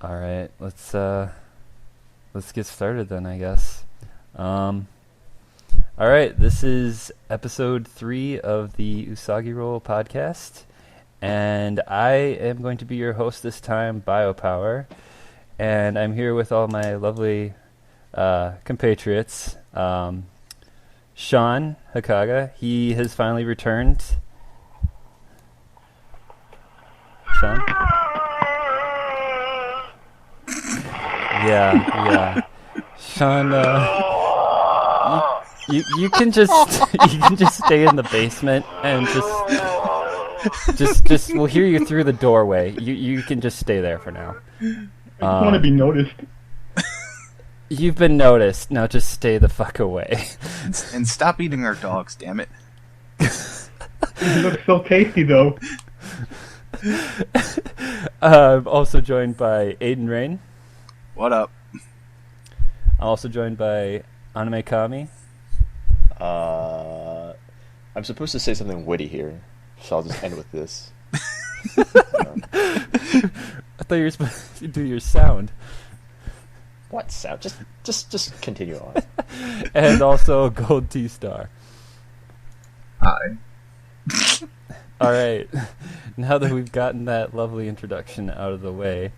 All right, let's get started then, I guess. Um, all right, this is episode 3 of the UsagiRoll podcast, and I am going to be your host this time, Biopower, and I'm here with all my lovely compatriots. ShawnHacaga, he has finally returned. Sean? Yeah. Sean, you can just you can just stay in the basement and just we'll hear you through the doorway. You can just stay there for now. I just want to be noticed. You've been noticed. Now just stay the fuck away. And stop eating our dogs, damn it. It looks so tasty, though. I'm also joined by aidenraine. What up? I'm also joined by AnimeKami. I'm supposed to say something witty here, so I'll just end with this. I thought you were supposed to do your sound. What sound? Just continue on. And also GoldTStar. Hi. Alright, now that we've gotten that lovely introduction out of the way,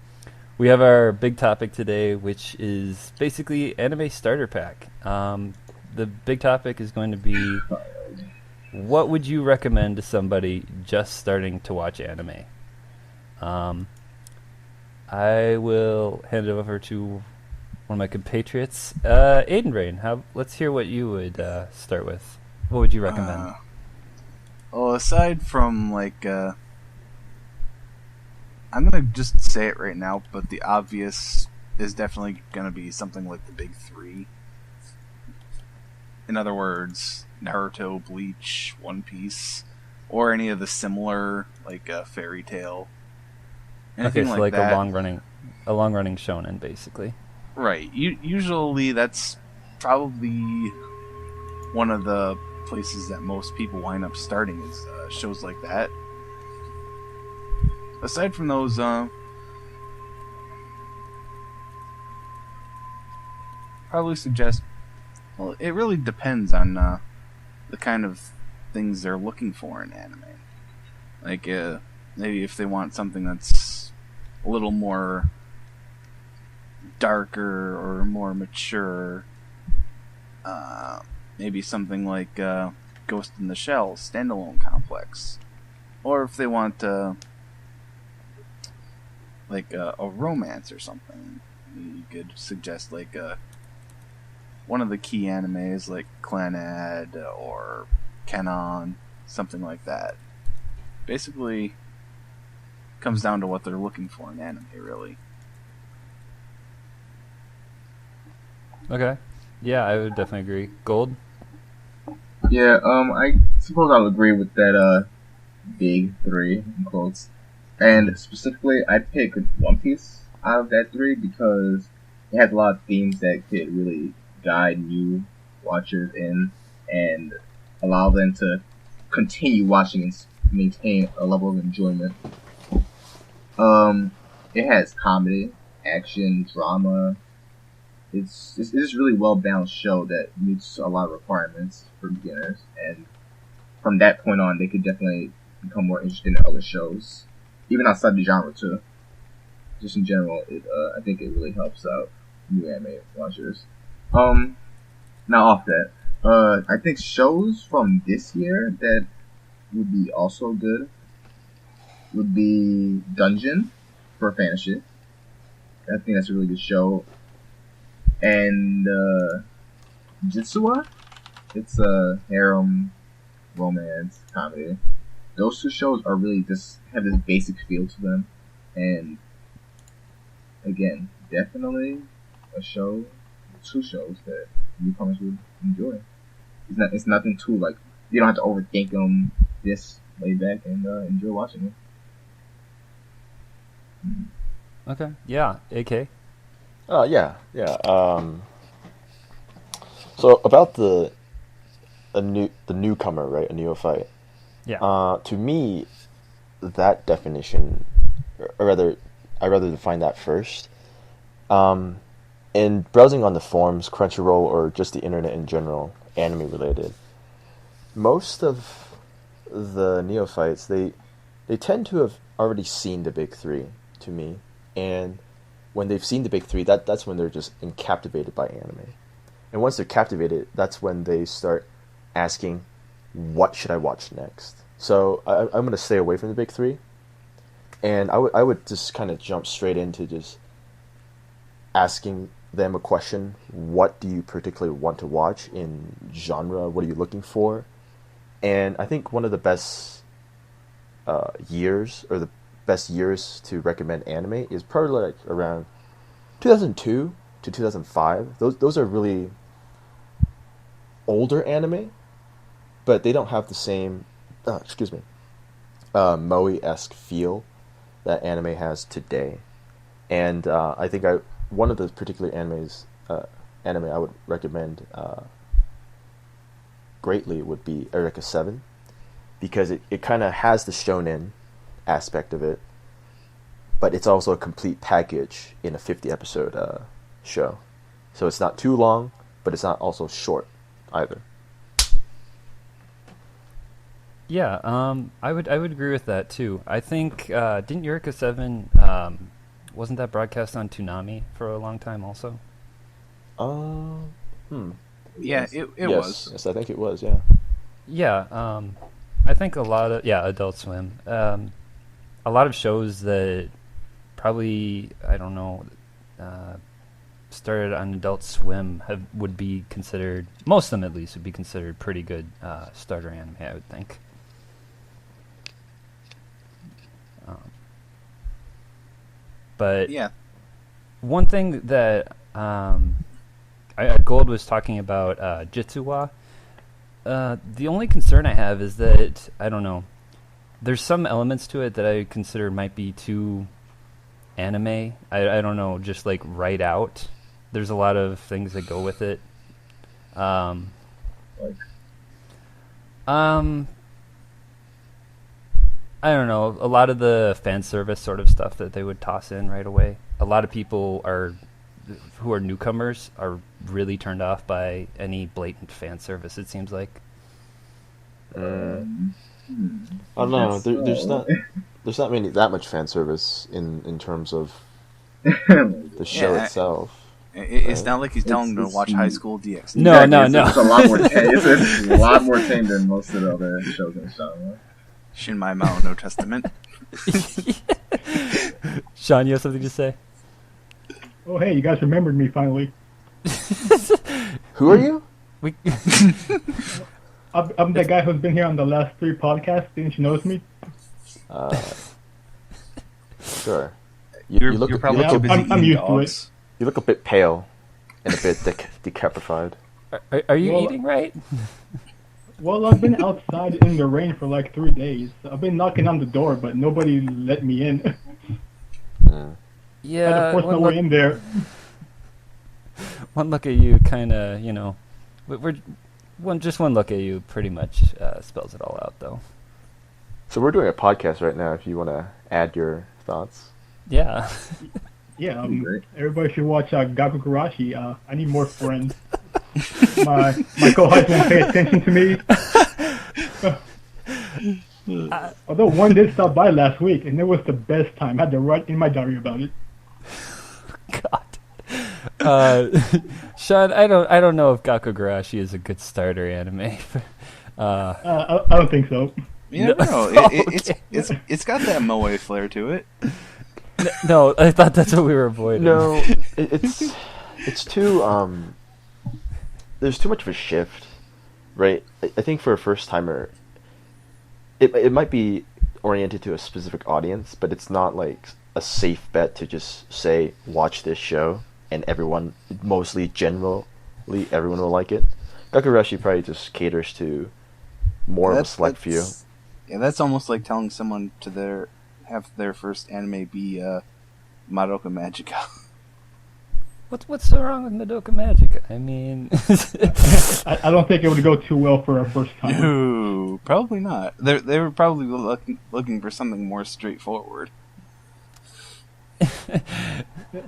we have our big topic today, which is basically anime starter pack. The big topic is going to be, what would you recommend to somebody just starting to watch anime? I will hand it over to one of my compatriots, aidenraine. Let's hear what you would start with. What would you recommend? Well, aside from, I'm gonna just say it right now, but the obvious is definitely gonna be something like the big three. In other words, Naruto, Bleach, One Piece, or any of the similar, Fairy Tail. Okay, so like that. a long running shonen, basically. Right. Usually that's probably one of the places that most people wind up starting is shows like that. Aside from those, probably suggest. Well, it really depends on the kind of things they're looking for in anime. Maybe if they want something that's a little more darker or more mature. Maybe something like Ghost in the Shell standalone complex, or if they want a romance or something, you could suggest one of the key animes like Clannad or Kanon, something like that. Basically, comes down to what they're looking for in anime, really. Okay. Yeah, I would definitely agree. Gold? Yeah, I suppose I'll agree with that, big three, in quotes. And specifically, I'd pick One Piece out of that three because it has a lot of themes that could really guide new watchers in and allow them to continue watching and maintain a level of enjoyment. It has comedy, action, drama. It's just really well balanced show that meets a lot of requirements for beginners, and from that point on, they could definitely become more interested in other shows, even outside the genre too. Just in general, I think it really helps out new anime watchers. Now off that, I think shows from this year that would be also good would be Dungeon for fantasy. I think that's a really good show. And Jitsu Wa, it's a harem romance comedy. Those two shows are really just have this basic feel to them, and again, definitely two shows that newcomers would enjoy. It's nothing too you don't have to overthink them. Just lay back and enjoy watching them. Okay. Yeah. AK? Yeah. So about the newcomer, right? A neophyte. Yeah. To me, that definition, or rather, I'd rather find that first. And browsing on the forums, Crunchyroll, or just the internet in general, anime related, most of the neophytes, they tend to have already seen the big three, to me. And when they've seen the big three, that's when they're just captivated by anime. And once they're captivated, that's when they start asking, what should I watch next? So I'm going to stay away from the big three. And I would just kind of jump straight into just asking them a question. What do you particularly want to watch in genre? What are you looking for? And I think one of the best years, or the best years to recommend anime, is probably like around 2002 to 2005. Those are really older anime, but they don't have the same moe-esque feel that anime has today. And I think one of the particular anime I would recommend greatly would be Eureka 7, because it kind of has the shonen aspect of it, but it's also a complete package in a 50 episode show. So it's not too long, but it's not also short either. Yeah, I would agree with that too. I think didn't Eureka 7 wasn't that broadcast on Toonami for a long time also? Yeah, it Yes, was. yes, I think it was. Yeah. Yeah, I think a lot of Adult Swim. A lot of shows that probably started on Adult Swim would be considered, most of them at least, would be considered pretty good starter anime, I would think. But Yeah. one thing that Gold was talking about, Jitsu Wa. The only concern I have is that, I don't know, there's some elements to it that I consider might be too anime. I don't know, just like right out. There's a lot of things that go with it. I don't know, a lot of the fan service sort of stuff that they would toss in right away. A lot of people who are newcomers are really turned off by any blatant fan service, it seems like. I don't know. There's not that much fan service in terms of the show itself. It's not like he's telling them to watch High School DXD. No. It's a lot more tame. It's a lot more tame than most of the other shows in the genre. Shinmai Maou no Testament. Sean, you have something to say? Oh, hey, you guys remembered me finally. Who are you? I'm the guy who's been here on the last 3 podcasts. Didn't you notice me? Sure. You're probably too busy I'm eating used to dogs. You look a bit pale and a bit decapitated. Are you Well, eating right? Well, I've been outside in the rain for like 3 days. I've been knocking on the door, but nobody let me in. Yeah. I had to force my way in there. One look at you kind of, one look at you pretty much spells it all out, though. So we're doing a podcast right now if you want to add your thoughts. Yeah. Yeah, Great. everybody should watch Gakkou Gurashi. I need more friends. My co-host won't pay attention to me. Although one did stop by last week, and it was the best time. I had to write in my diary about it. God. Sean, I don't know if Gakkou Gurashi is a good starter anime. I don't think so. You never know. Okay. It's got that moe flair to it. No, I thought that's what we were avoiding. No, it's too there's too much of a shift, right? I think for a first timer, it might be oriented to a specific audience, but it's not like a safe bet to just say watch this show and everyone will like it. Gakkou Gurashi probably just caters to more of a select few. Yeah, that's almost like telling someone to have their first anime be Madoka Magica. What's so wrong with Madoka Magica? I mean, I don't think it would go too well for a first time. No, probably not. They were probably looking for something more straightforward.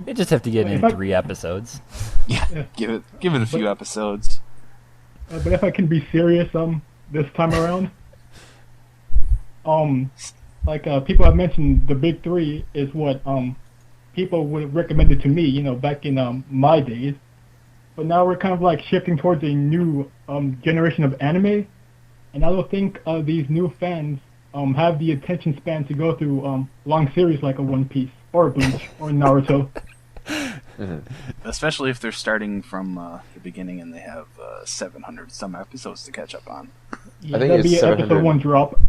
They just have to get in 3 episodes. Yeah, give it a few episodes. But if I can be serious, this time around, people have mentioned the big 3 is what people would have recommended to me, back in my days. But now we're kind of like shifting towards a new generation of anime, and I don't think these new fans have the attention span to go through long series like a One Piece or Bleach or Naruto. Especially if they're starting from the beginning and they have 700 some episodes to catch up on. Yeah, I think that'd it's be an 700. episode 1 drop.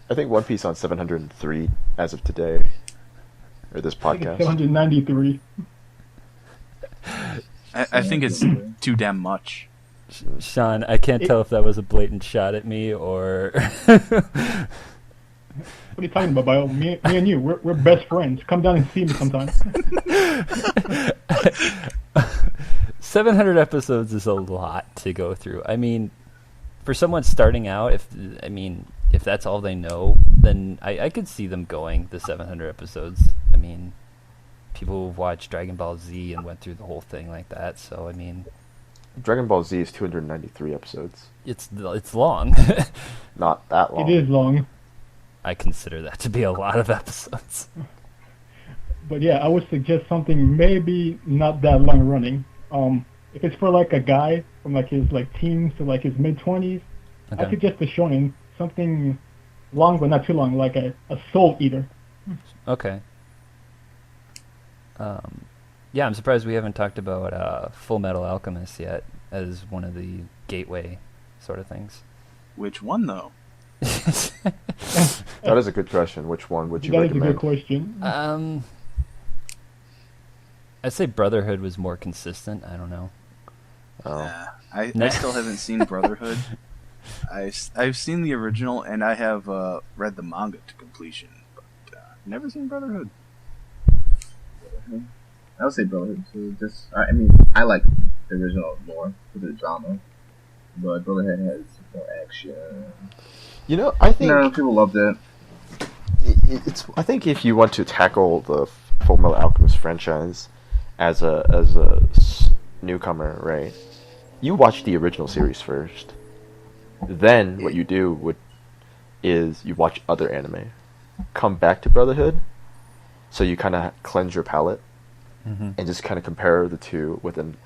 I think One Piece on 703 as of today, or this I think it's podcast. 793. I think it's too damn much. Sean, I can't tell if that was a blatant shot at me or... What are you talking about, Bio? Me and you, we're best friends. Come down and see me sometime. 700 episodes is a lot to go through. I mean, for someone starting out, if that's all they know, then I could see them going the 700 episodes. I mean, people who've watched Dragon Ball Z and went through the whole thing like that, so I mean... Dragon Ball Z is 293 episodes. It's long. Not that long. It is long. I consider that to be a lot of episodes. But yeah, I would suggest something maybe not that long running. If it's for like a guy from like his teens to like his mid-20s, Okay. I suggest the shonen, something long but not too long, like a Soul Eater. Okay. Yeah, I'm surprised we haven't talked about Fullmetal Alchemist yet as one of the gateway sort of things. Which one, though? That is a good question. Which one would you That is a recommend? good question. I'd say Brotherhood was more consistent. I don't know. Oh. I still haven't seen Brotherhood. I've seen the original, and I have read the manga to completion, but never seen Brotherhood. I would say Brotherhood. So I like the original more for the drama, but Brotherhood has more action. I think People loved it. it's. I think if you want to tackle the Fullmetal Alchemist franchise as a newcomer, right? You watch the original series first. Then what you do is you watch other anime, come back to Brotherhood, so you kind of cleanse your palate, and just kind of compare the two with an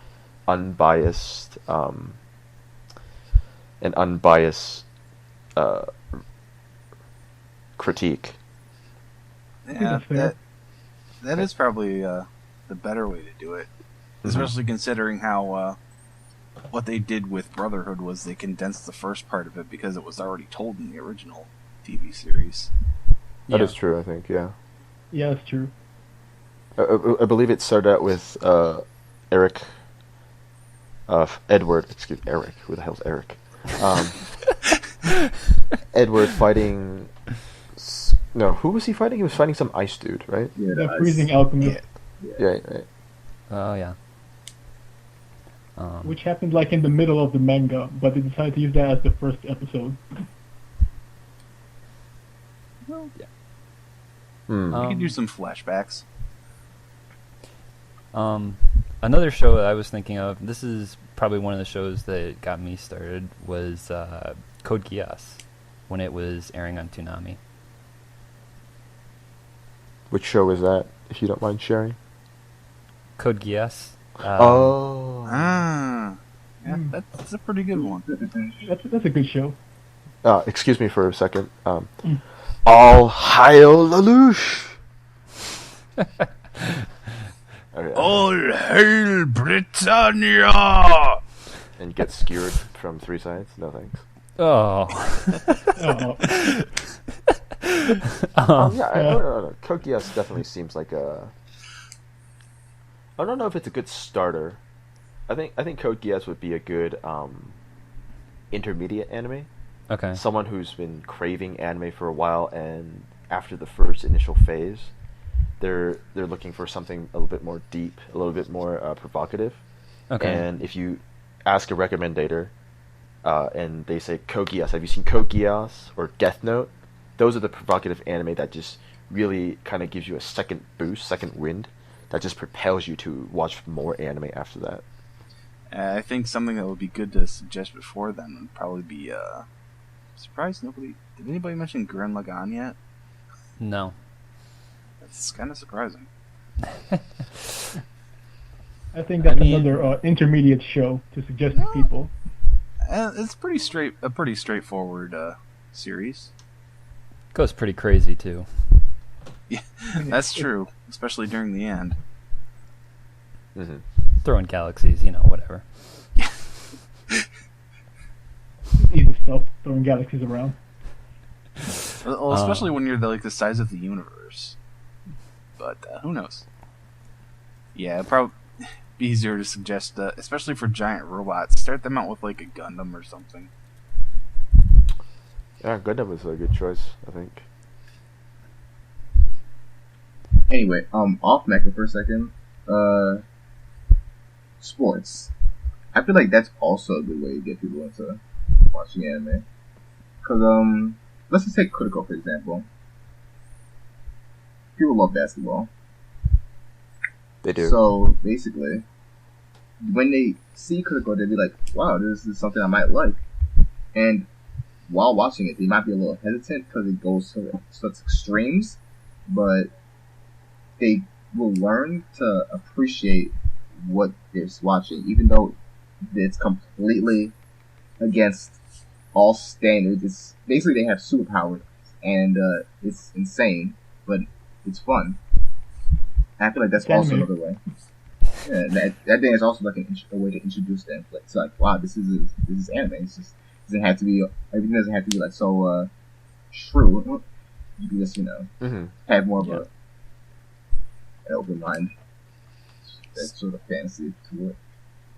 unbiased, critique. Yeah, that's fair. that is probably the better way to do it, especially considering how what they did with Brotherhood was they condensed the first part of it because it was already told in the original TV series. That is true, I think, yeah. Yeah, that's true. I believe it started out with Eric, Edward, Eric, who the hell's Eric? Edward fighting, no, who was he fighting? He was fighting some ice dude, right? Yeah, The Freezing Alchemist, Yeah, right. Oh, yeah. which happened like in the middle of the manga, but they decided to use that as the first episode. Well, yeah. Hmm. You could do some flashbacks. Another show that I was thinking of, this is probably one of the shows that got me started, was Code Geass, when it was airing on Toonami. Which show is that, if you don't mind sharing? Code Geass. Yeah, that's a pretty good one. That's a good show. Excuse me for a second. All hail Lelouch! Okay, All hail Britannia! and get skewered from 3 sides? No thanks. Oh. Yeah, I don't know. Code Geass definitely seems like a... I don't know if it's a good starter. I think Code Geass would be a good intermediate anime. Okay. Someone who's been craving anime for a while, and after the first initial phase, they're looking for something a little bit more deep, a little bit more provocative. Okay. And if you ask a recommendator, and they say Code Geass, have you seen Code Geass or Death Note? those are the provocative anime that just really kind of gives you a second boost, second wind, that just propels you to watch more anime after that. I think something that would be good to suggest before then would probably be, surprised nobody... Did anybody mention Gurren Lagann yet? No. That's kind of surprising. I think that's another intermediate show to suggest to people. It's a pretty straightforward series. Goes pretty crazy too. Yeah, that's true, especially during the end. Mm-hmm. Throwing galaxies, whatever. Easy stuff, throwing galaxies around. Well, especially when you're the size of the universe. But who knows? Yeah, it'd probably be easier to suggest, especially for giant robots, start them out with a Gundam or something. Yeah, Gundam was a good choice, I think. Anyway, off Mecha for a second. Sports. I feel like that's also a good way to get people into watching anime. Cause let's just take Critical for example. People love basketball. They do. So basically, when they see Critical, they'll be like, "Wow, this is something I might like." And while watching it, they might be a little hesitant because it goes to such extremes, but they will learn to appreciate what they're watching, even though it's completely against all standards. It's basically they have superpowers, and it's insane, but it's fun. I feel like that's also another way. Yeah, that thing is also like a way to introduce them. It's like, wow, this is anime. It's just doesn't have to be everything doesn't have to be so true. You can just have more of an open mind. That sort of fantasy to it.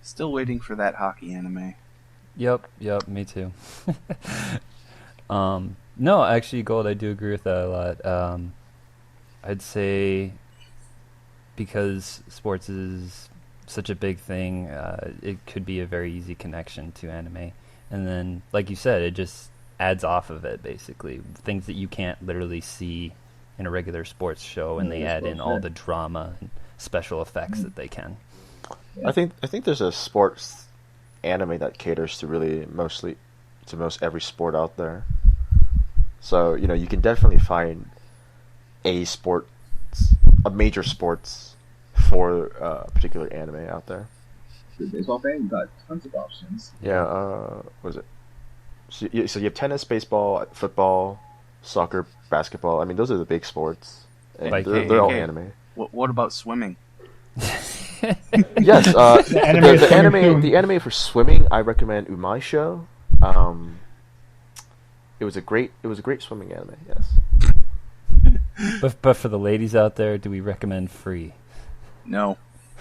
Still waiting for that hockey anime. Yep, me too. No, actually, Gold, I do agree with that a lot. I'd say because sports is such a big thing, it could be a very easy connection to anime. And then, like you said, it just adds off of it, basically. Things that you can't literally see in a regular sports show, and they add in all the drama and special effects that they can. I think there's a sports anime that caters to most every sport out there. So, you can definitely find a major sports for a particular anime out there. The baseball fan, you got tons of options. Yeah, what is it? So you have tennis, baseball, football, soccer, basketball. I mean, those are the big sports. And they're all anime. What about swimming? Yes, the anime for swimming, I recommend Umai Show. It was a great swimming anime. Yes. But for the ladies out there, do we recommend Free? No.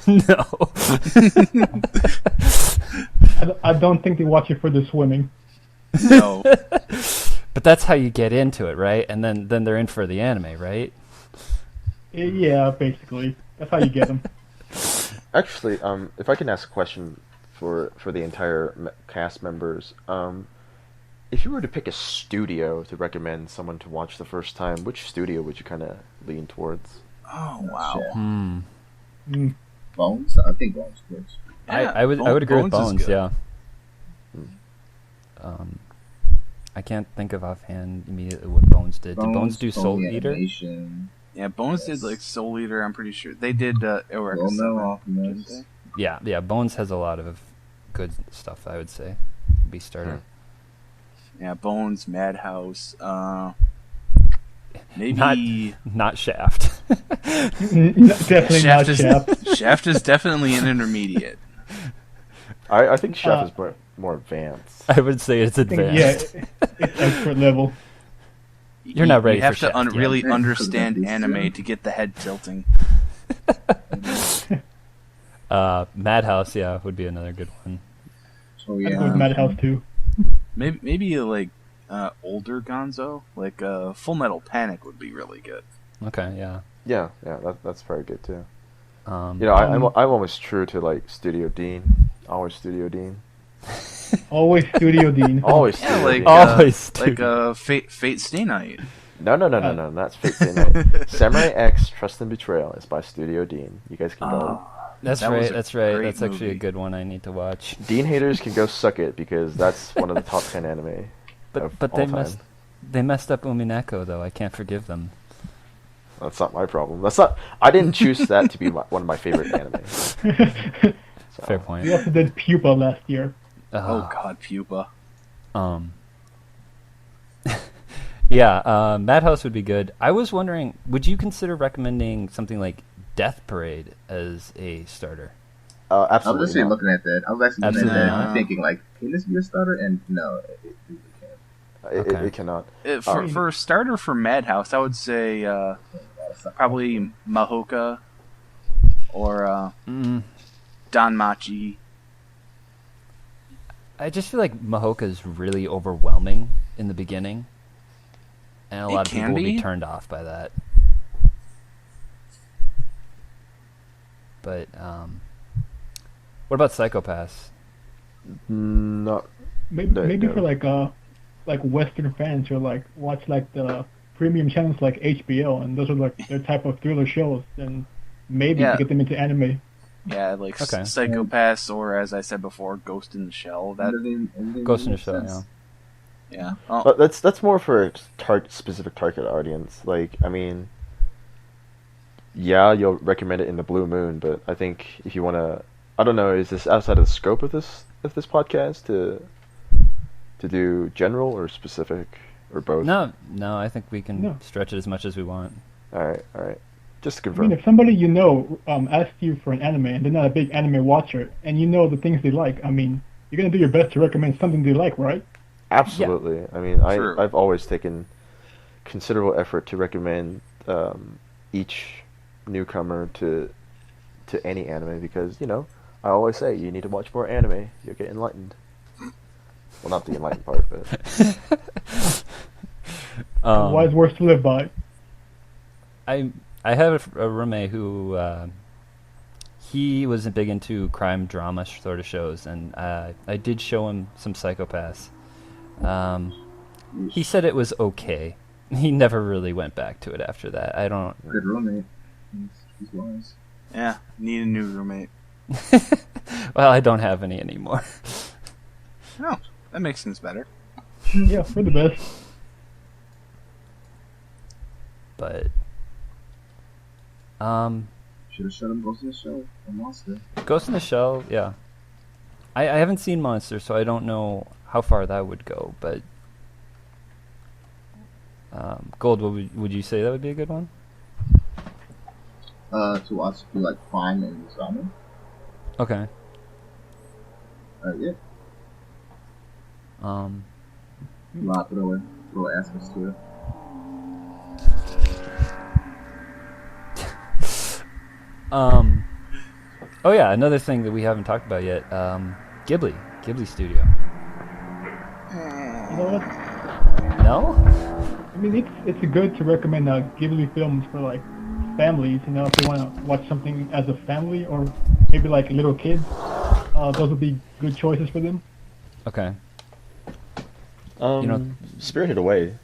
No. I don't think they watch it for the swimming. No. But that's how you get into it, right? And then they're in for the anime, right? Yeah, basically. That's how you get them. Actually, if I can ask a question for the entire cast members, if you were to pick a studio to recommend someone to watch the first time, which studio would you kind of lean towards? Oh wow. Bones? I think Bones works. Yeah, I would agree with Bones. Yeah. I can't think of offhand immediately what Bones did. Did Bones do Soul Eater? Animation. Yeah, Bones did Soul Eater. I'm pretty sure they did Eureka 7, didn't they? Yeah. Bones has a lot of good stuff. I would say, be starter. Yeah, Bones, Madhouse. Maybe not Shaft. Definitely not Shaft. Shaft is definitely an intermediate. I think Shaft is more advanced. I would say it's advanced. Yeah, it's expert level. You're not ready you have for to Shaft. really understand anime to get the head tilting. Madhouse, would be another good one. Oh I'd go with Madhouse too. Maybe older Gonzo, like Fullmetal Panic would be really good. Okay, yeah. Yeah, that's very good too. I'm almost true to Studio Dean. Always Studio Dean. Always Studio Dean. Always. Yeah, Studio Dean. Always like Fate Stay Night. No, that's Fate Stay Night. Samurai X Trust and Betrayal is by Studio Dean. You guys can go. That's That was right. a That's right. great That's actually a movie. good one. I need to watch. Dean haters can go suck it because that's one of the top 10 anime. But of they all time. they messed up Umineko though. I can't forgive them. That's not my problem. That's not. I didn't choose that to be one of my favorite anime. So, Fair point. We also did Pupa last year. Oh God, Pupa. Yeah, Madhouse would be good. I was wondering, would you consider recommending something like Death Parade as a starter? I was Absolutely. actually not. looking at that. I was actually looking Absolutely at that not. and thinking, like, can this be a starter? And no, it really can't. Okay. It cannot. For a starter for Madhouse, I would say probably Mahoka or Danmachi. I just feel like Mahoka is really overwhelming in the beginning, and a It lot of can people will be be. turned off by that. But what about Psychopaths? Not. Maybe No. for like Western fans who like watch like the premium channels like HBO, and those are like their type of thriller shows, and maybe Yeah. to get them into anime. Yeah, like Okay. Psychopaths, or as I said before, Ghost in the Shell. That Ghost in the Shell, yeah. yeah. Oh, But that's more for a specific target audience. Like, I mean, yeah, you'll recommend it in the Blue Moon, but I think if you want to, I don't know, is this outside of the scope of this podcast to do general or specific or both? No, I think we can No. stretch it as much as we want. All right. Just to I mean, confirm. if somebody you know asks you for an anime and they're not a big anime watcher, and you know the things they like, I mean, you're gonna do your best to recommend something they like, right? Absolutely. I mean, True. I've always taken considerable effort to recommend each newcomer to any anime because, you know, I always say you need to watch more anime. You'll get enlightened. Well, not the enlightened part, but Wise words to live by. I have a roommate who he was big into crime drama sort of shows, and I did show him some Psychopaths. He said it was okay. He never really went back to it after that. I don't. Good roommate. He's wise. yeah, need a new roommate. Well, I don't have any anymore. No, that makes things better. Yeah, we're the best. But Should have shut him Ghost in the Shell or Monster. Ghost in the Shell, yeah. I haven't seen Monster, so I don't know how far that would go. But Gold, would you say that would be a good one? To watch through like crime and drama. Okay. Yeah. You want to throw aspects to it. Oh yeah, another thing that we haven't talked about yet. Ghibli Studio. You know what? No? I mean, it's good to recommend Ghibli films for like families. You know, if they want to watch something as a family or maybe like little kids, those would be good choices for them. Okay. You know- Spirited Away.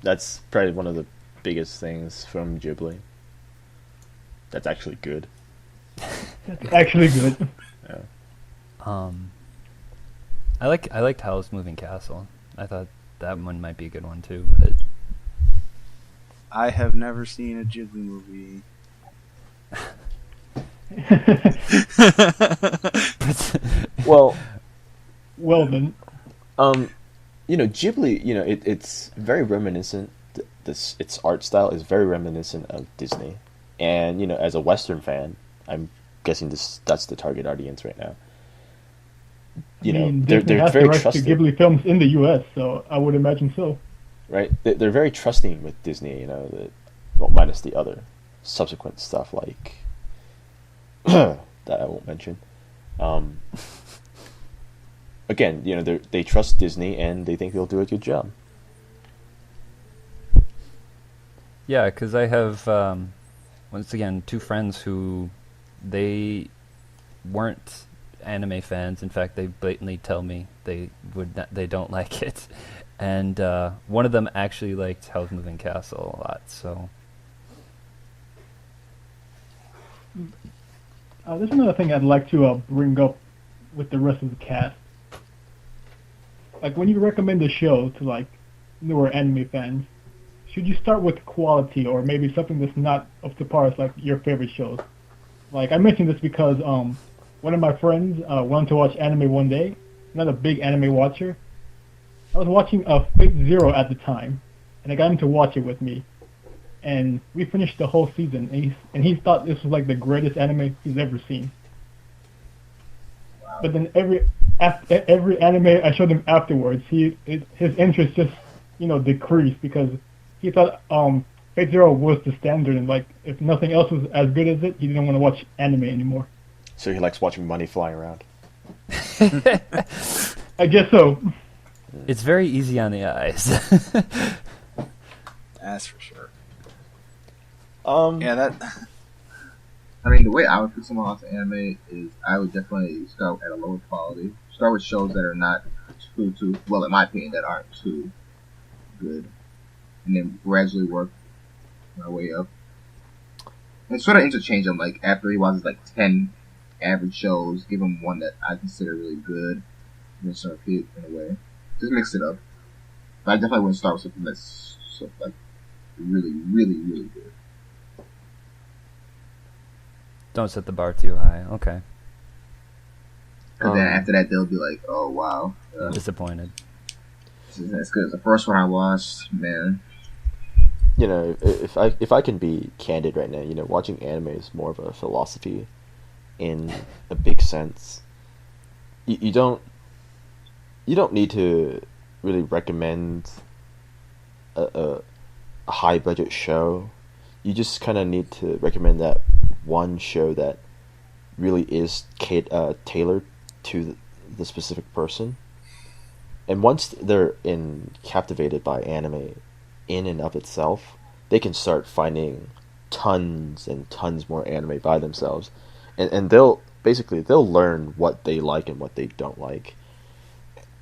That's probably one of the biggest things from Ghibli. That's actually good. That's actually good. I liked Howl's Moving Castle. I thought that one might be a good one too, but I have never seen a Ghibli movie. Well, Well then, you know, Ghibli, you know, it's very reminiscent. Its art style is very reminiscent of Disney, and you know, as a Western fan, I'm guessing that's the target audience right now. You I know, mean, they're Disney has very the rights to trusting, Ghibli films in the U.S., so I would imagine so. right? They're very trusting with Disney. You know, well, minus the other subsequent stuff like that I won't mention. Again, you know, they trust Disney and they think they'll do a good job. yeah, because I have once again 2 friends who they weren't anime fans. In fact, they blatantly tell me they don't like it, and one of them actually liked Howl's Moving Castle a lot. So there's another thing I'd like to bring up with the rest of the cast. Like, when you recommend a show to, like, newer anime fans, should you start with quality or maybe something that's not up to par as, like, your favorite shows? Like, I mention this because one of my friends wanted to watch anime one day. Not a big anime watcher. I was watching Fate Zero at the time, and I got him to watch it with me. And we finished the whole season, and he thought this was like the greatest anime he's ever seen. Wow. But then every anime I showed him afterwards, his interest just decreased because he thought Fate Zero was the standard, and like if nothing else was as good as it, he didn't want to watch anime anymore. So he likes watching money flying around. I guess so. it's very easy on the eyes. That's for sure. Yeah, that. I mean, the way I would put someone onto anime is I would definitely start at a lower quality. Start with shows that are not too well, in my opinion, that aren't too good, and then gradually work my way up. And sort of interchange them. Like after he watches like 10 average shows, give him one that I consider really good, and then sort of repeat it in a way. Just mix it up. But I definitely wouldn't start with something that's sort of like really, really, really good. Don't set the bar too high. Okay. And then after that, they'll be like, "Oh wow, Disappointed. this isn't as good as the first one I watched, man." you know, if I can be candid right now, you know, watching anime is more of a philosophy in a big sense. You don't need to really recommend a high budget show. You just kind of need to recommend that one show that really is tailored to the specific person. And once they're captivated by anime in and of itself, they can start finding tons and tons more anime by themselves. And they'll learn what they like and what they don't like.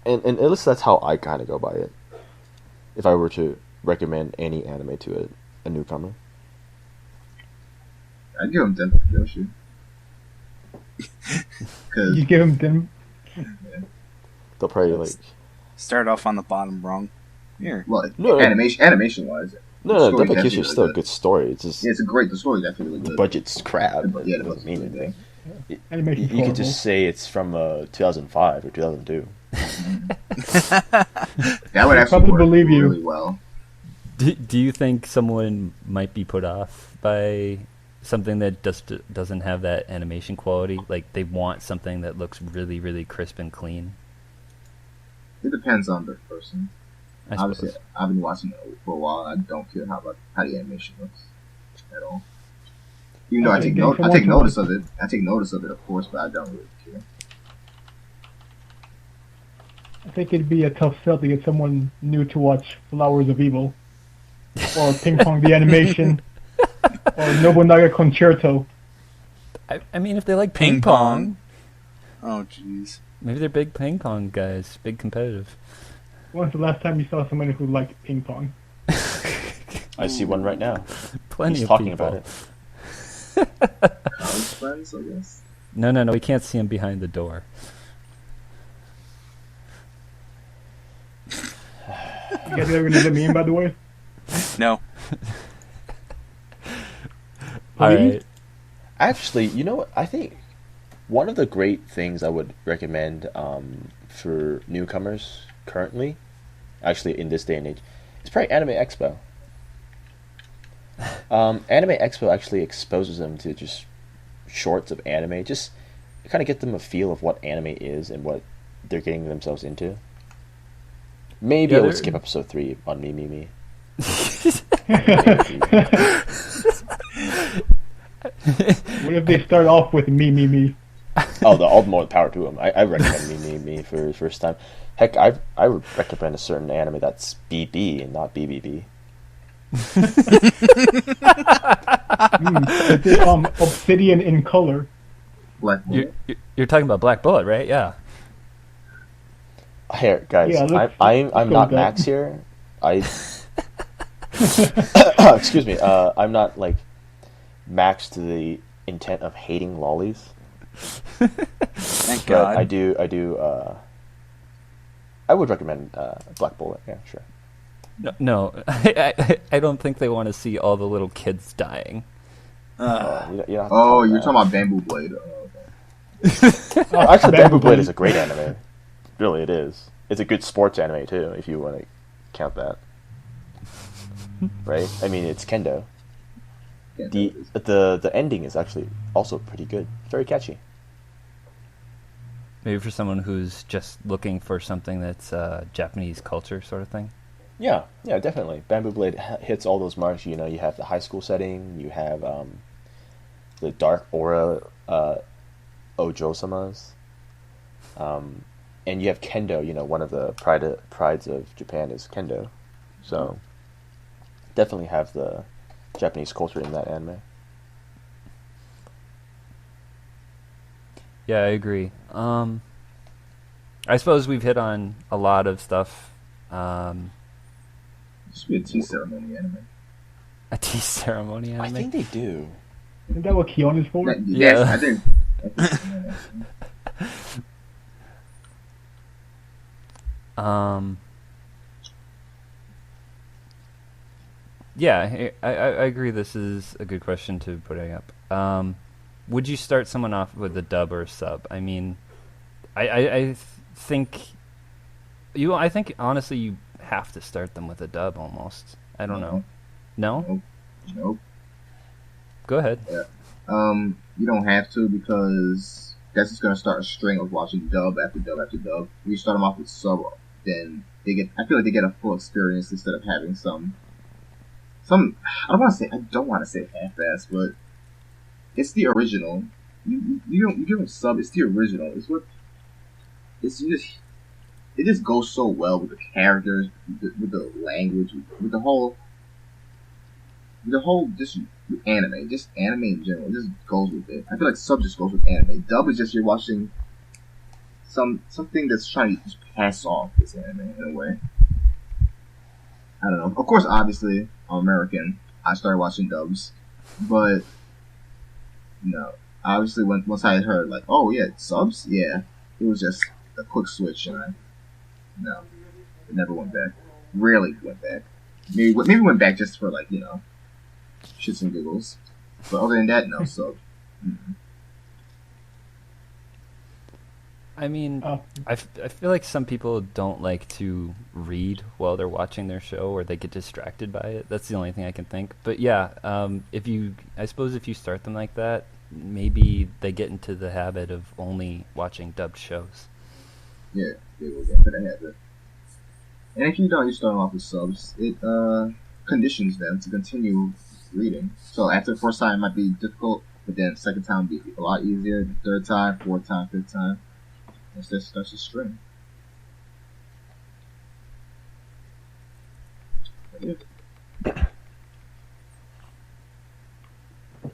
And at least that's how I kind of go by it. If I were to recommend any anime to a newcomer. I'd give him Denpa Kyoushi. You give him them. They'll probably Start off on the bottom rung. Here. Well, No. animation wise. No, Denpa Kyoushi is still a good story. It's just Yeah, the story's actually really the good. budget's crap. Yeah, It doesn't mean anything. Animation's You could horrible. just say it's from 2005 or 2002. That would actually probably work believe you. really well. Do you think someone might be put off by something that just doesn't have that animation quality? Like they want something that looks really, really crisp and clean? It depends on the person. I Obviously, suppose. I've been watching it for a while. I don't care how the animation looks at all. Even though I take notice of it. I take notice of it, of course, but I don't really care. I think it'd be a tough sell to get someone new to watch Flowers of Evil, or Ping Pong the Animation, or Nobunaga Concerto. I mean, if they like Ping ping pong. pong, Oh, jeez. maybe they're big ping pong guys, big competitive. When's the last time you saw somebody who liked ping pong? I see one right now. Plenty He's of talking people. about it. College friends, I guess. No, we can't see him behind the door. You guys ever gonna let me in, by the way? No. All Please? right. Actually, you know what? I think one of the great things I would recommend for newcomers currently, actually in this day and age, is probably Anime Expo. Anime Expo actually exposes them to just shorts of anime, just kind of get them a feel of what anime is and what they're getting themselves into. Maybe Yeah, I would they're- skip episode 3 on Me. What if they start off with me? Oh, all the more power to them. I recommend Me for the first time. Heck, I would recommend a certain anime that's BB and not BBB. Is it obsidian in color? Black Bullet. You're talking about Black Bullet, right? Yeah. Here, guys, Yeah, let's I'm go not with that. Max here. Excuse me. I'm not like Max to the intent of hating lollies. Thank But God. I do. I would recommend Black Bullet. Yeah, sure. No, I don't think they want to see all the little kids dying. You don't have to tell Oh, them you're that. talking about Bamboo Blade. Oh, okay. Oh, actually, Bamboo Blade is a great anime. Really, it is. It's a good sports anime too, if you want to count that. Right? I mean, it's kendo. Yeah, The ending is actually also pretty good. Very catchy. Maybe for someone who's just looking for something that's Japanese culture sort of thing. Yeah, definitely. Bamboo Blade hits all those marks. You know, you have the high school setting, you have the dark aura Ojo-samas, and you have kendo. You know, one of the prides of Japan is kendo, so definitely have the Japanese culture in that anime. Yeah, I agree. I suppose we've hit on a lot of stuff. This should be a tea ceremony anime. A tea ceremony anime. I think they do. Isn't that what Keon is for? Yeah. Yes, I think. Yeah, I agree. This is a good question to putting up. Would you start someone off with a dub or a sub? I mean, I think I think honestly you have to start them with a dub almost. I don't know. No? Nope. Go ahead. Yeah. You don't have to because that's just gonna start a string of watching dub after dub after dub. If you start them off with sub, then I feel like they get a full experience instead of having some. I don't want to say half-ass, but it's the original. You give them sub. It's the original. It just goes so well with the characters, with the language, with the whole just anime, just anime in general. It just goes with it. I feel like sub just goes with anime. Dub is just you're watching something that's trying to just pass off this anime in a way. I don't know. Of course, obviously, I'm American. I started watching dubs, but obviously once I heard like, oh yeah, subs, yeah, it was just a quick switch, and it never went back. Rarely went back. Maybe went back just for like shits and giggles. But other than that, no sub. Mm-hmm. I mean, I feel like some people don't like to read while they're watching their show, or they get distracted by it. That's the only thing I can think. But yeah, I suppose if you start them like that, maybe they get into the habit of only watching dubbed shows. Yeah, they will get into the habit. And if you don't, you start off with subs. It conditions them to continue reading. So after the first time, it might be difficult, but then the second time will be a lot easier. The third time, fourth time, fifth time. It's just starts a string.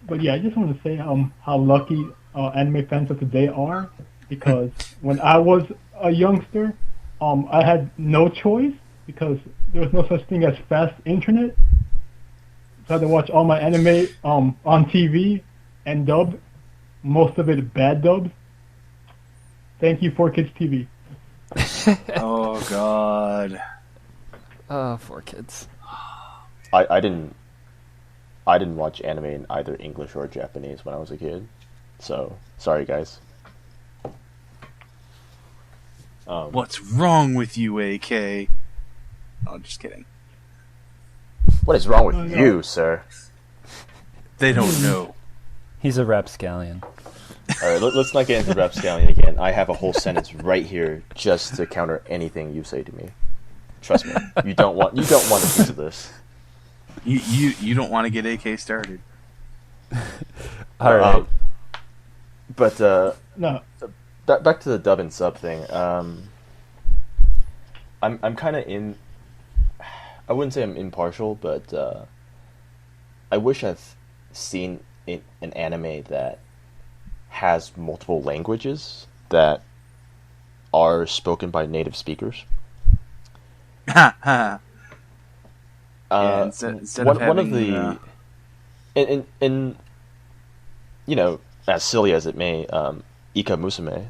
But yeah, I just want to say how lucky anime fans of today are, because when I was a youngster, I had no choice because there was no such thing as fast internet. So I had to watch all my anime on TV and dubbed, most of it bad dubbed. Thank you, 4Kids TV. Oh God. For kids. I didn't watch anime in either English or Japanese when I was a kid, so sorry guys. What's wrong with you, AK? Oh, just kidding. What is wrong with Oh, no. you, sir? They don't know. He's a rapscallion. All right, let's not get into Rapscallion again. I have a whole sentence right here just to counter anything you say to me. Trust me, you don't want a piece of this. You don't want to get AK started. All right. But No, back to the dub and sub thing. I'm kind of in. I wouldn't say I'm impartial, but I wish I've seen an anime that has multiple languages that are spoken by native speakers. Yeah, instead of one of having, the in you know, as silly as it may, Ika Musume,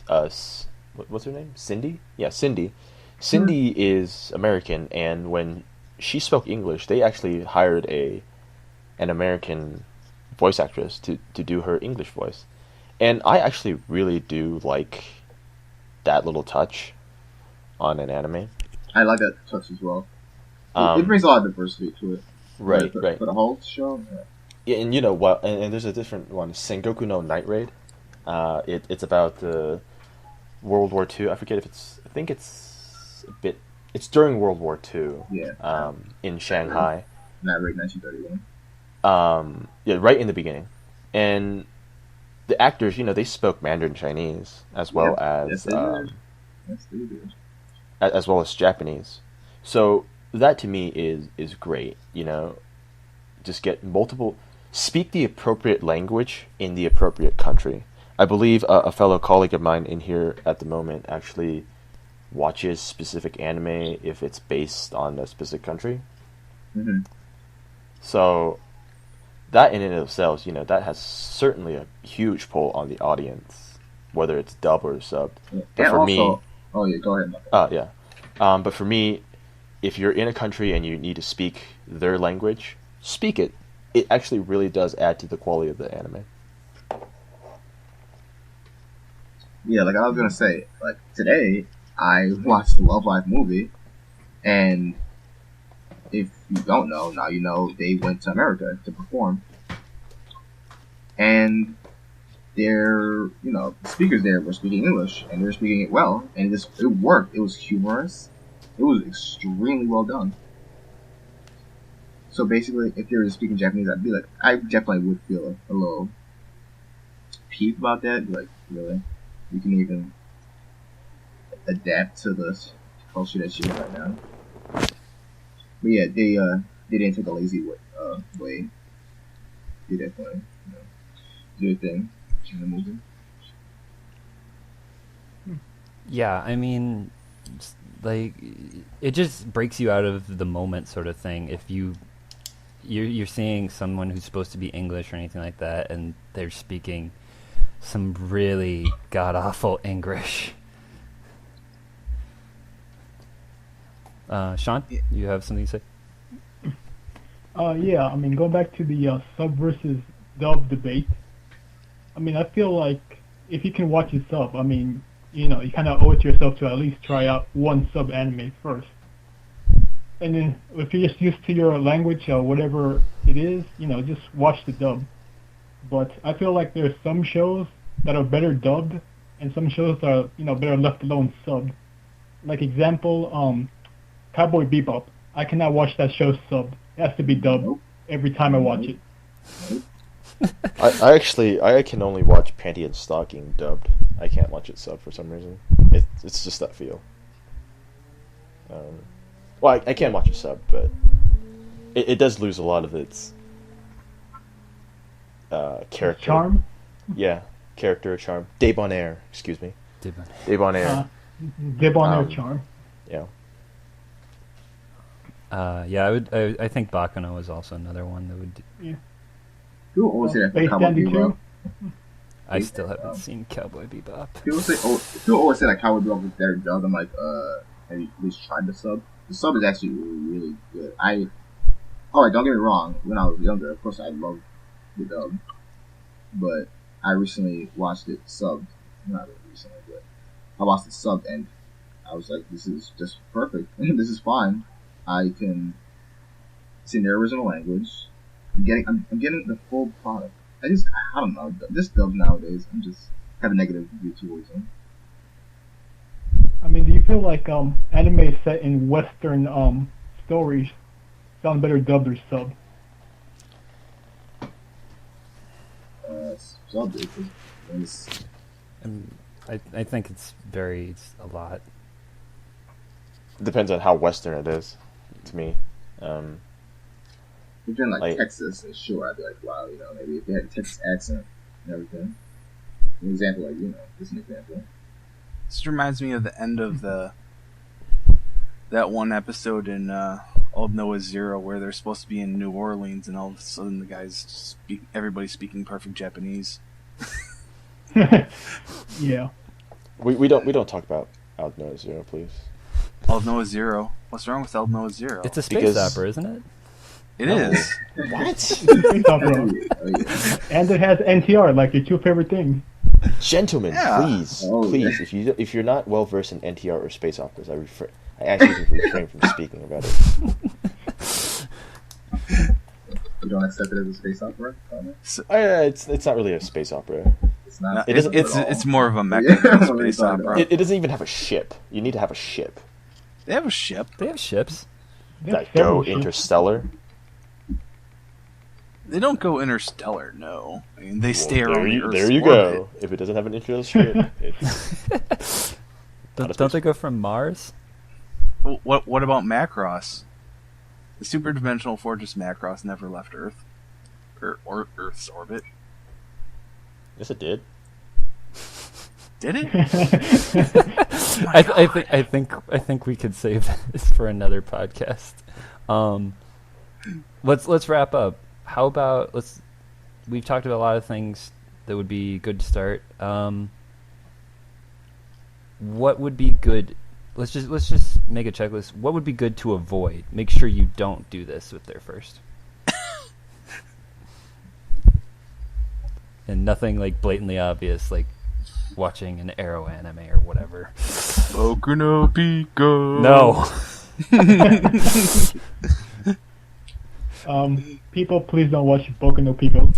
what's her name? Cindy? Yeah, Cindy. Cindy is American, and when she spoke English, they actually hired an American voice actress to do her English voice. And I actually really do like that little touch on an anime. I like that touch as well. It Um, brings a lot of diversity to it. right, For, right. For the whole show. Yeah. Yeah, and you know what? And there's a different one, Sengoku no Night Raid. It's about World War II. I forget if it's. I think it's a bit. It's during World War II. Yeah. In Shanghai. Not right 1931. Yeah, right in the beginning, and the actors, you know, they spoke Mandarin Chinese as well Yes, they did. as well as Japanese. So that to me is great. You know, just get multiple, speak the appropriate language in the appropriate country. I believe a fellow colleague of mine in here at the moment actually watches specific anime if it's based on a specific country. Mm-hmm. So that in and of itself, you know, that has certainly a huge pull on the audience, whether it's dub or subbed. Yeah. But And for also, me, oh yeah, go ahead. yeah. But for me, if you're in a country and you need to speak their language, speak it. It actually really does add to the quality of the anime. Yeah, like I was gonna say, like today I watched the Love Live movie, and if you don't know, now you know they went to America to perform, and their, you know, speakers there were speaking English, and they were speaking it well, and it worked. It was humorous. It was extremely well done. So basically, if they were speaking Japanese, I definitely would feel a little peeved about that. Like, really, you can even adapt to this culture that you're in right now. But yeah, they didn't take a lazy way. They definitely, you know, do a thing in the movie. Yeah, I mean, like, it just breaks you out of the moment, sort of thing. If you're seeing someone who's supposed to be English or anything like that, and they're speaking some really god awful English. Sean, you have something to say? Yeah, I mean, going back to the sub versus dub debate, I mean, I feel like if you can watch a sub, I mean, you know, you kind of owe it to yourself to at least try out one sub anime first. And then if you're just used to your language or whatever it is, you know, just watch the dub. But I feel like there's some shows that are better dubbed, and some shows that are, you know, better left alone subbed. Like example, Cowboy Bebop. I cannot watch that show subbed. It has to be dubbed every time I watch it. I can only watch Panty and Stocking dubbed. I can't watch it subbed for some reason. It's just that feel. Well, I can watch it subbed, but it does lose a lot of its character. Charm? Yeah, character, charm. Debonair, excuse me. Debonair. Debonair. Debonair charm. Yeah. Yeah, I think Bakuno is also another one that would. Yeah. People always say that for Space Cowboy Dandy Bebop. too? I still haven't seen Cowboy Bebop. People always say that Cowboy Bebop is better dubbed. I'm like, have you at least tried the sub? The sub is actually really, really good. Alright, don't get me wrong. When I was younger, of course, I loved the dub, but I recently watched it subbed. Not really recently, but I watched it subbed, and I was like, this is just perfect. This is fine. I can. It's in their original language. I'm getting the full product. I don't know. This dub nowadays, I'm just have a negative view towards them. I mean, do you feel like anime set in Western stories sound better dubbed or subbed? Sub I think it varies a lot. Depends on how Western it is, to me. If you're in like Texas, and sure, I'd be like, wow, you know, maybe if they had a Texas accent and everything. An example, like, you know, just an example. This reminds me of the end of that one episode in Old Noah Zero where they're supposed to be in New Orleans, and all of a sudden everybody's speaking perfect Japanese. Yeah. We don't talk about Out Noah Zero, please. Old Noah Zero. What's wrong with Old Noah Zero? It's a space Because- opera, isn't it? It is. What? Space opera. Oh, yeah. And it has NTR, like your two favorite things. Gentlemen, Yeah. please, Oh, please, if you're not well versed in NTR or space operas, I actually refrain from speaking about it. You don't accept it as a space opera? Connor? It's not really a space opera. It's No, not. It doesn't- it's more of a mecha Yeah, than a what are you space talking opera. about? It doesn't even have a ship. You need to have a ship. They have a ship. They have ships. There's That go several ships. interstellar. They don't go interstellar, no. I mean, they stay Well, around the Earth's there you orbit. go. If it doesn't have an interstellar ship, it's Not a Don't they space- go from Mars? What about Macross? The superdimensional fortress Macross never left Earth. Or Earth's orbit. yes, it did. Did it? I think we could save this for another podcast. Let's wrap up. How about we've talked about a lot of things that would be good to start. What would be good? Let's just make a checklist. What would be good to avoid? Make sure you don't do this with their first. And nothing like blatantly obvious, like watching an Arrow anime or whatever. Boku no Pico. No. People, please don't watch Boku no Pico.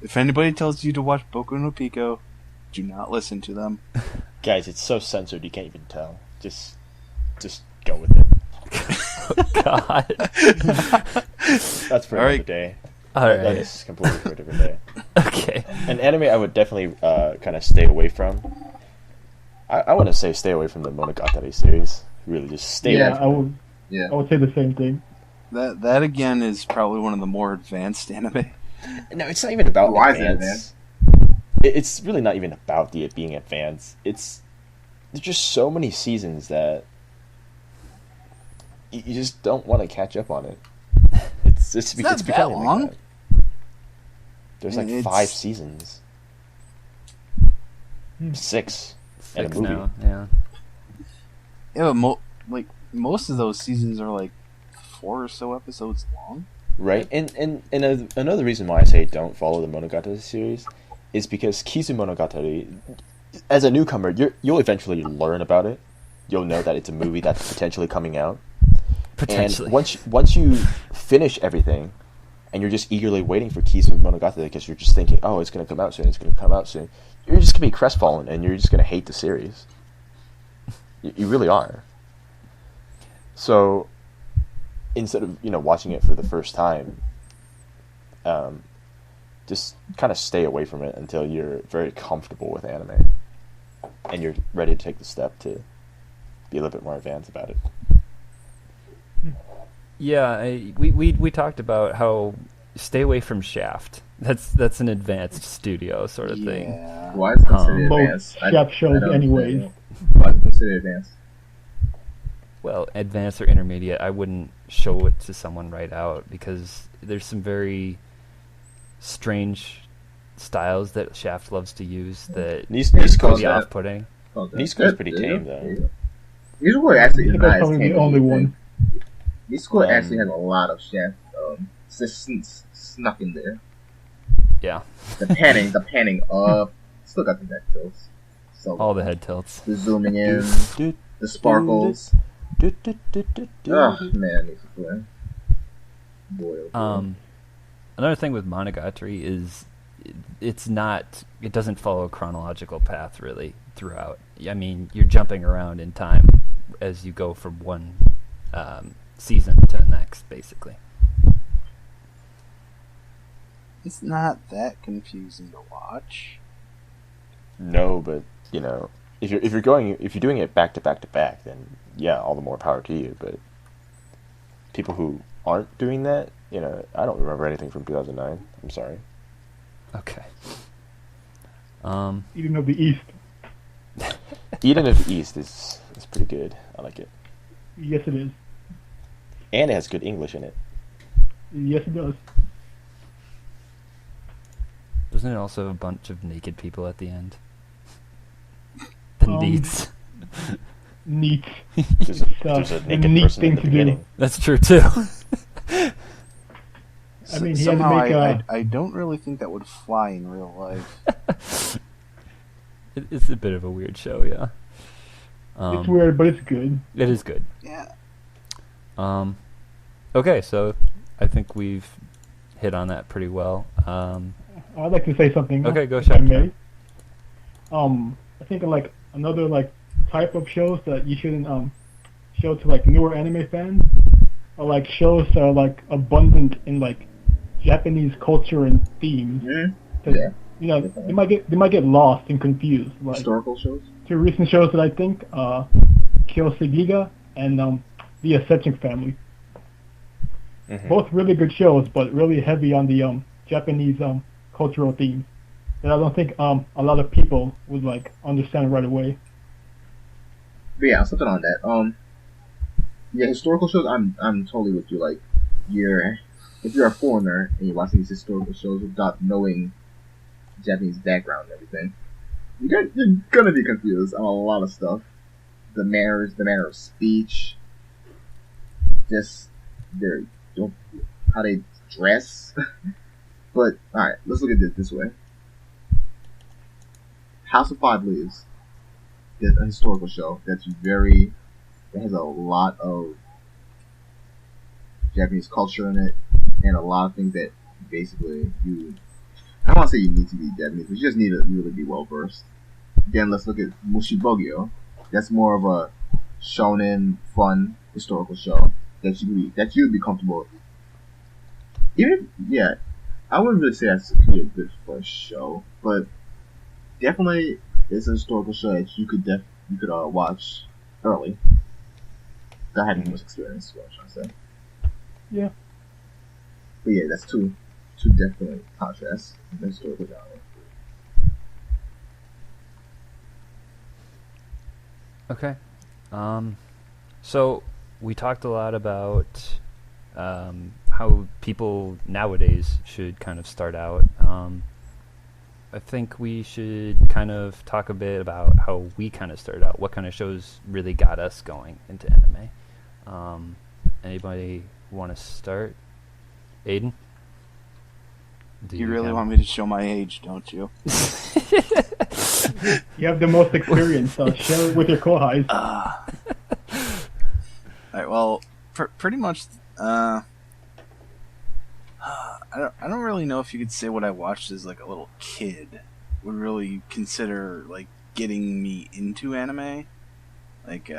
If anybody tells you to watch Boku no Pico, do not listen to them. Guys, it's so censored you can't even tell. Just go with it. God. That's for All another right. day. All That right. is completely for a different day. Okay. An anime I would definitely kind of stay away from. I want to say stay away from the Monogatari series. Really, just stay away Yeah, from I would say the same thing. That again is probably one of the more advanced anime. it. No, it's not even about Why is it advance. It's really not even about it being advanced. There's just so many seasons that you just don't want to catch up on it. It's not that becoming long. like that. There's like It's- 5 seasons. 6 and a 6 movie. now. Yeah. Yeah, but most of those seasons are like 4 or so episodes long. Right, and another reason why I say don't follow the Monogatari series is because Kizu Monogatari, as a newcomer, you'll eventually learn about it. You'll know that it's a movie that's potentially coming out. Potentially. And once you finish everything, and you're just eagerly waiting for Kizu Monogatari because you're just thinking, oh, it's going to come out soon, you're just going to be crestfallen, and you're just going to hate the series. You really are. So instead of watching it for the first time, just kind of stay away from it until you're very comfortable with anime and you're ready to take the step to be a little bit more advanced about it. Yeah, we talked about how stay away from Shaft. That's an advanced studio sort of thing. Yeah. Why is it considered Most advanced? chef shows don't anyways. know. Why is it considered advanced? Well, advanced or intermediate, I wouldn't show it to someone right out because there's some very strange styles that Shaft loves to use that Nisko's can be that- off-putting. Okay. Nisko's pretty There you tame, go. though. There you go. Nisko actually I is think not that's as probably tame the as only you one. think. Nisko actually Um, has a lot of shaft just snuck in there. Yeah, The panning up. Still got the head tilts. So all the head tilts. the zooming in, the sparkles. Oh man, it's a play. Boy, oh boy. Another thing with Monogatari is it doesn't follow a chronological path really throughout. I mean, you're jumping around in time as you go from one season to the next, basically. It's not that confusing to watch. No, but if you're doing it back to back to back, then yeah, all the more power to you. But people who aren't doing that, I don't remember anything from 2009. I'm sorry. Okay. Eden of the East. Eden of the East is pretty good. I like it. Yes, it is. And it has good English in it. Yes, it does. Doesn't it also have a bunch of naked people at the end? The needs. Neat. There's a a naked neat person thing in the to do. beginning. That's true too. I mean, he had to somehow make I don't really think that would fly in real life. It's a bit of a weird show, yeah. it's weird, but it's good. It is good. Yeah. Okay, so I think we've hit on that pretty well. I'd like to say something. Okay, go if I ahead. may. I think like another like type of shows that you shouldn't show to like newer anime fans are like shows that are like abundant in like Japanese culture and themes. Mm-hmm. Yeah. You know, they might get lost and confused. Like Historical shows. two recent shows that I think, Kyosegiga and the Ascension Family. Mhm. Both really good shows, but really heavy on the Japanese cultural themes that I don't think a lot of people would like understand right away. But yeah, something on that. Yeah, historical shows. I'm totally with you. Like, if you're a foreigner and you're watching these historical shows without knowing Japanese background and everything, you're gonna be confused on a lot of stuff. The manner of speech, just how they dress. But alright, let's look at it this way. House of Five Leaves is a historical show that has a lot of Japanese culture in it, and a lot of things that basically I don't want to say you need to be Japanese, but you just need to really be well versed. Then let's look at Mushibogyo. That's more of a shonen, fun, historical show that you'd be comfortable with. I wouldn't really say that's a good first show, but definitely it's a historical show that you could watch early. That had much experience, is what I'm trying to say. Yeah. But yeah, that's two definite contrasts in the historical genre. Okay. So we talked a lot about how people nowadays should kind of start out. I think we should kind of talk a bit about how we kind of started out. What kind of shows really got us going into anime? Anybody want to start? Aiden? You really want me to show my age, don't you? You have the most experience, so share it with your co-highs. Alright, well, pretty much, I don't really know if you could say what I watched as like a little kid would really consider like getting me into anime. Like,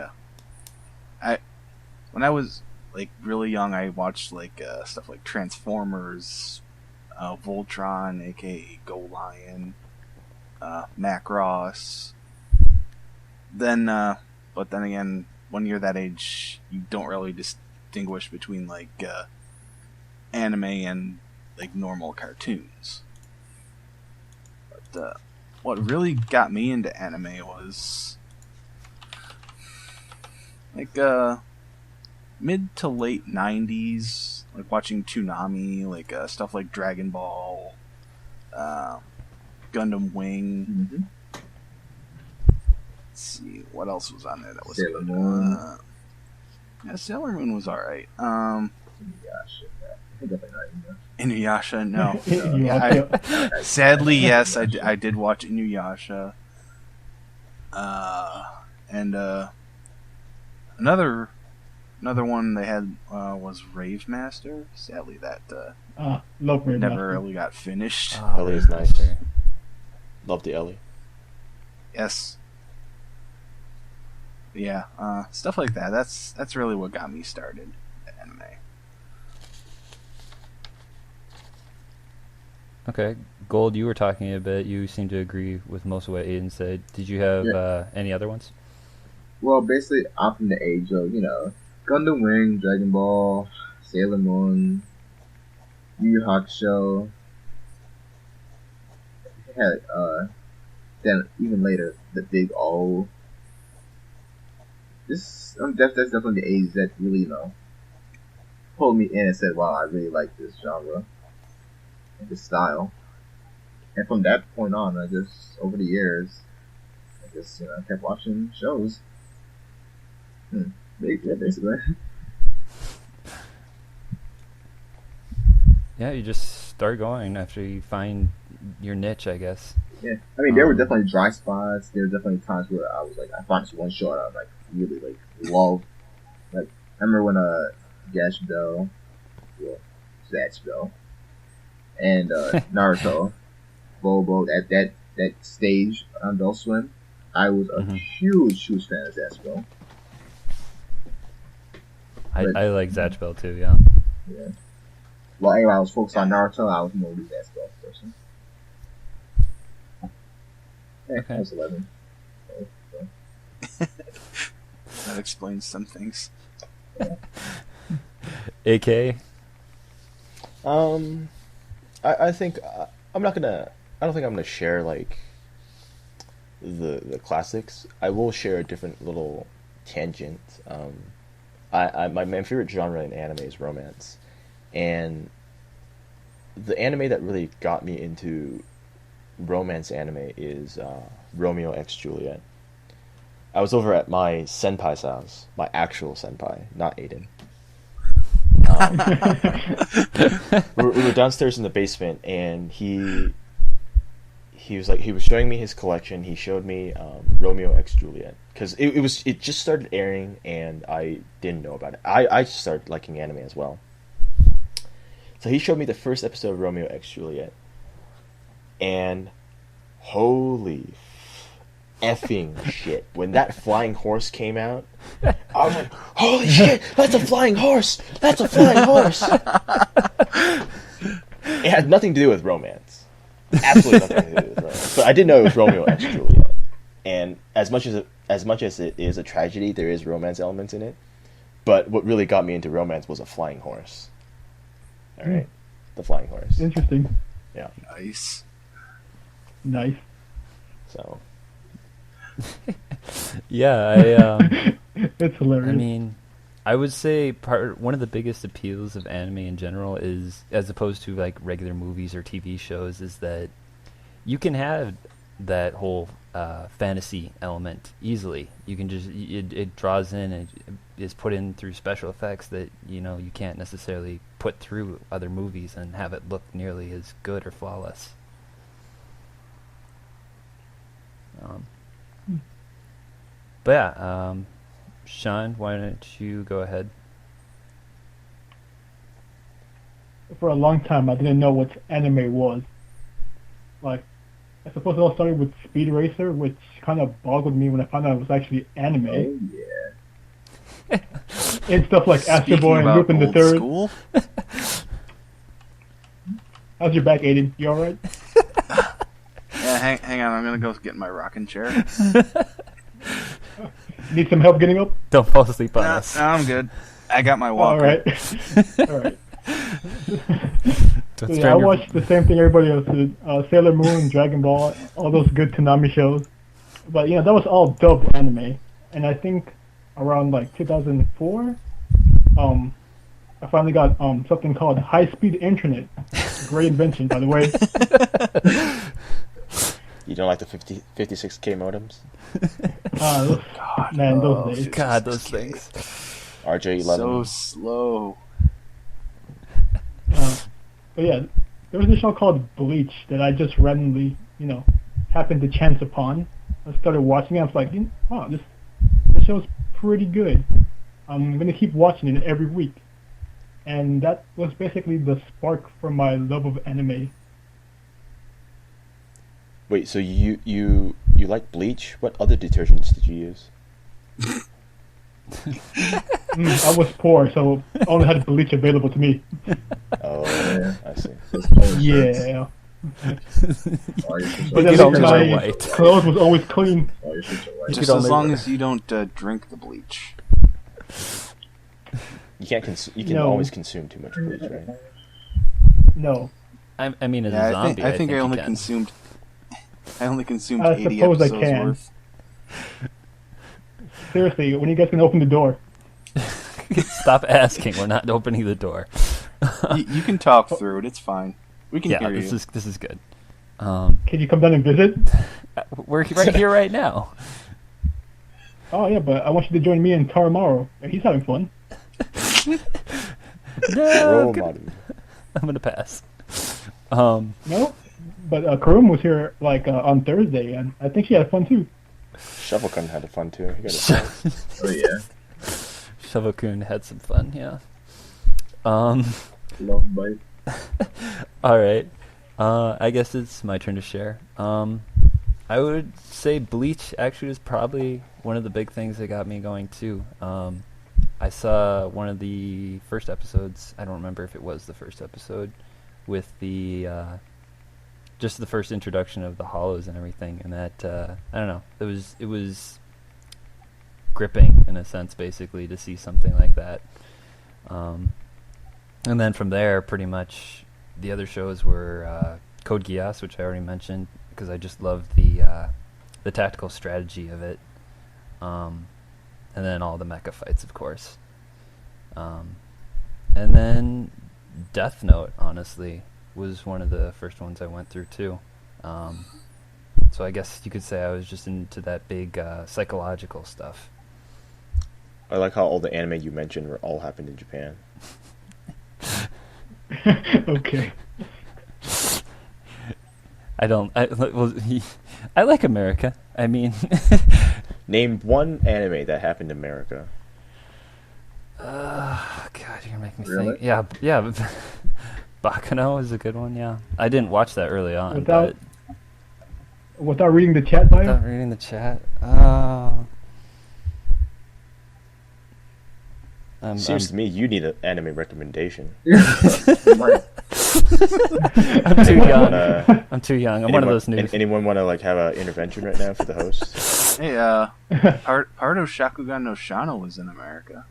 when I was like really young, I watched like stuff like Transformers, Voltron, aka Go Lion, Macross. Then, but then again, when you're that age, you don't really distinguish between like anime and like normal cartoons. But what really got me into anime was like mid to late 90s, like watching Toonami, like stuff like Dragon Ball, Gundam Wing. Mm-hmm. Let's see, what else was on there that was Sailor good? Moon. Yeah, Sailor Moon was alright. Inuyasha, Inuyasha, no. Yeah. Sadly, yes, I did watch Inuyasha. And another one they had was Rave Master. Sadly, that Love Rave never Master. really got finished. Ellie is nice. Love the Ellie. Yes. Yeah, stuff like that. That's really what got me started at anime. Okay, Gold, you were talking a bit. You seem to agree with most of what Aiden said. Did you have any other ones? Well, basically, I'm from the age of, Gundam Wing, Dragon Ball, Sailor Moon, Yu Yu Hakusho. Had then even later, the big O. That's definitely the age that really, pulled me in and said, wow, I really like this genre and this style. And from that point on, over the years, I kept watching shows. Basically. Yeah, you just start going after you find your niche, I guess. Yeah, I mean, there were definitely dry spots. There were definitely times where I was like, I found this one show and I like really like love. Like, I remember when Zatch Bell, and Naruto, Bobo, that stage on Adult Swim, I was a huge fan of Zatch Bell. I like Zatch Bell too, yeah. Yeah. Well, anyway, I was focused on Naruto. I was more of a Zatch Bell person. Yeah, Okay. I was 11. So. That explains some things. AK? I think I'm not gonna. I don't think I'm gonna share like the classics. I will share a different little tangent. My favorite genre in anime is romance, and the anime that really got me into romance anime is Romeo x Juliet. I was over at my senpai's house, my actual senpai, not Aiden. We were downstairs in the basement, and he was showing me his collection. He showed me Romeo x Juliet because it just started airing, and I didn't know about it. I just started liking anime as well. So he showed me the first episode of Romeo x Juliet, and holy effing shit! When that flying horse came out, I was like, "Holy shit! That's a flying horse! That's a flying horse!" It had nothing to do with romance. Absolutely nothing to do with romance. But I did know it was Romeo x Juliet, and as much as it is a tragedy, there is romance elements in it. But what really got me into romance was a flying horse. All right, the flying horse. Interesting. Yeah. Nice. Nice. So. Yeah, It's hilarious. I mean, I would say one of the biggest appeals of anime in general is, as opposed to like regular movies or TV shows, is that you can have that whole fantasy element easily. You can just it draws in and is put in through special effects that you can't necessarily put through other movies and have it look nearly as good or flawless. But yeah, Sean, why don't you go ahead? For a long time, I didn't know what anime was. Like, I suppose it all started with Speed Racer, which kind of boggled me when I found out it was actually anime. Oh yeah. And stuff like Astro Boy and Lupin the Third. School? How's your back, Aiden? You alright? Yeah, hang on. I'm gonna go get my rocking chair. Need some help getting up? Don't fall asleep on No, us. I'm good. I got my walker. Alright. Alright. Don't So, strain yeah, I your- watched the same thing everybody else did. Sailor Moon, Dragon Ball, all those good Toonami shows. But, that was all dubbed anime. And I think around, 2004, I finally got something called high-speed internet. Great invention, by the way. You don't like the 56K modems? Those days. God, those things. RJ11. So slow. But yeah, there was a show called Bleach that I just randomly, happened to chance upon. I started watching it. I was like, wow, this show's pretty good. I'm gonna keep watching it every week. And that was basically the spark for my love of anime. Wait, so you like Bleach? What other detergents did you use? I was poor, so I only had Bleach available to me. Oh, I see. Yeah. All your shirts But are at could least always wear my white. clothes was always clean. all your shirts are white. Just could as only long wear- as you don't drink the bleach. You can't you can No. always consume too much bleach, right? No. I mean, as Yeah, a zombie, I think I you only can. consumed. I only consumed I 80 suppose I episodes can. worth. Seriously, when are you guys gonna open the door? Stop asking. We're not opening the door. You can talk through it. It's fine. We can Yeah, hear this you. is good. Can you come down and visit? We're right here right now. Oh yeah, but I want you to join me and Taramaro. He's having fun. No, Role model. I'm gonna pass. No, but Karum was here like on Thursday, and I think she had fun too. Shovelkun had fun too. He got a Oh yeah, Shovel-kun had some fun, yeah. love bite. All right. I guess it's my turn to share. I would say Bleach actually was probably one of the big things that got me going too. I saw one of the first episodes. I don't remember if it was the first episode with the just the first introduction of the hollows and everything, and that I don't know. It was gripping in a sense, basically, to see something like that. And then from there, pretty much the other shows were Code Geass, which I already mentioned, because I just loved the tactical strategy of it. And then all the mecha fights, of course. And then Death Note, honestly, was one of the first ones I went through too. So I guess you could say I was just into that big psychological stuff. I like how all the anime you mentioned were all happened in Japan. Okay. I like America. I mean, Name one anime that happened in America. God, you're gonna make me Really? think. Yeah. Bakano is a good one. Yeah, I didn't watch that early on, Without- but Without reading the chat bio, without reading the chat, Seems to me you need an anime recommendation. Like, I'm too young. Wanna- I'm too young. I'm one of those news. Anyone want to like have an intervention right now for the host? Hey, part of Shakugan no Shana was in America.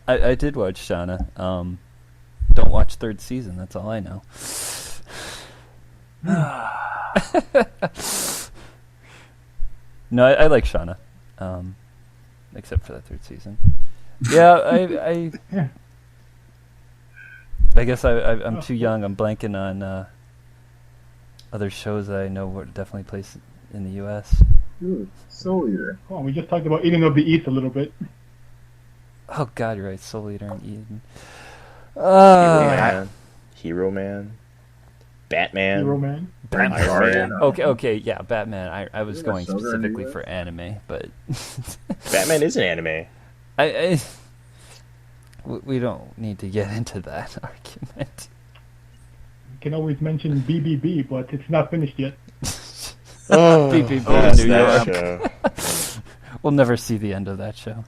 I did watch Shauna. Don't watch third season. That's all I know. No, I like Shauna, except for that third season. Yeah, I guess I'm too young. I'm blanking on other shows that I know were definitely placed in the U.S. dude, Soul Eater. come on, we just talked about Eden of the East a little bit. Oh God, you're right. Soul Eater and Eden. Hero Man, Batman, Hero Man. Batman. Iron Man. Okay, yeah, Batman. I was Yeah, going so they're in the specifically US. for anime, but Batman is an anime. we don't need to get into that argument. You can always mention BBB, but it's not finished yet. Oh, BBB that's New that York. show. We'll never see the end of that show.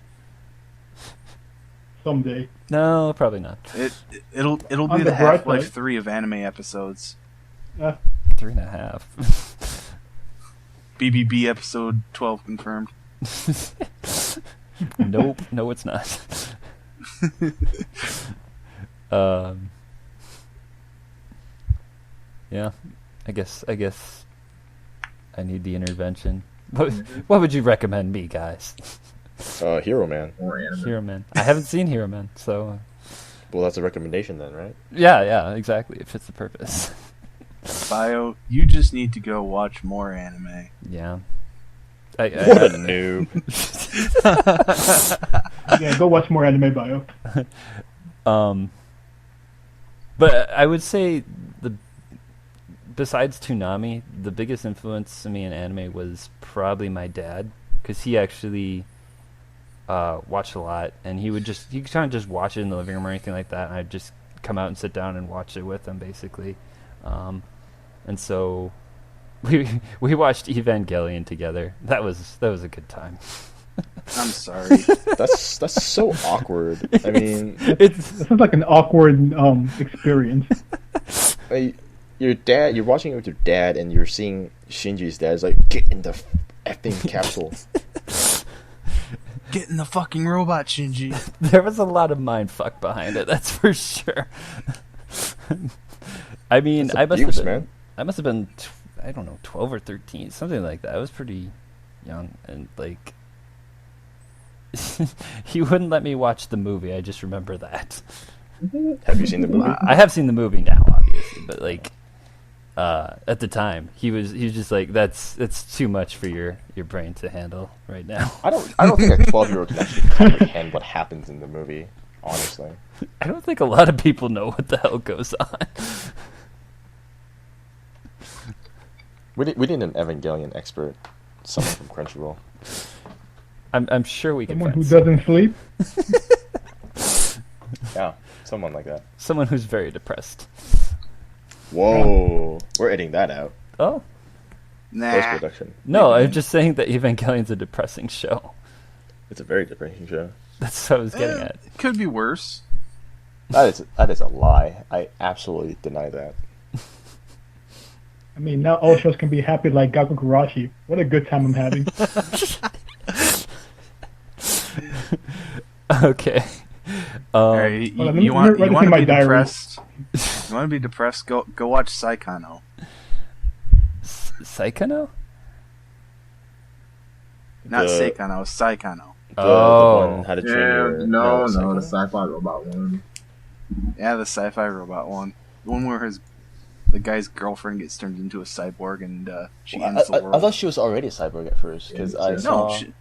Someday. No, probably not. It'll On be the the bright Half-Life side. 3 of anime episodes. 3.5. BBB episode 12 confirmed. Nope. No, it's not. Yeah. I guess I need the intervention. What would you recommend me, guys? Hero Man. Or anime. Hero Man. I haven't seen Hero Man, so Well, that's a recommendation then, right? yeah, exactly. It fits the purpose. Bio, you just need to go watch more anime. Yeah. What a noob. Yeah, go watch more anime bio. But I would say besides Toonami, the biggest influence to me in anime was probably my dad, because he actually watched a lot, and he kind of just watch it in the living room or anything like that, and I'd just come out and sit down and watch it with him, basically. And so we watched Evangelion together. That was a good time. I'm sorry. That's so awkward. I mean, It's This is like an awkward experience. you're watching it with your dad, and you're seeing Shinji's dad is like, get in the effing capsule. Get in the fucking robot, Shinji. there was a lot of mind fuck behind it. That's for sure. I mean, That's I must abuse, have been. man. I must have been. I don't know, 12 or 13, something like that. I was pretty young, and like he wouldn't let me watch the movie. I just remember that. Have you seen the movie? I have seen the movie now, obviously, but like at the time, he was just like, it's too much for your brain to handle right now. I don't think a 12-year-old can actually comprehend what happens in the movie. Honestly, I don't think a lot of people know what the hell goes on. we need an Evangelion expert, someone from Crunchyroll. I'm sure we can Someone find who doesn't sleep. Yeah, someone like that. someone who's very depressed. Whoa, we're editing that out. Oh Post Nah. production. no, I'm just saying that Evangelion's a depressing show. It's a very depressing show. That's what I was getting at. It could be worse. That is a lie. I absolutely deny that. I mean, now all shows can be happy like Gakkou Gurashi. What a good time I'm having. Okay. Alright, hold on, let you me want write this to in my be diary. depressed? You want to be depressed? Go watch Saikano. Saikano? Not The- Seikano, Saikano. The one How to Train Yeah, Your... no, Psycho. the sci-fi robot one. Yeah, the sci-fi robot one. The one where the guy's girlfriend gets turned into a cyborg and she ends the world. I thought she was already a cyborg at first because I Yeah. saw No, she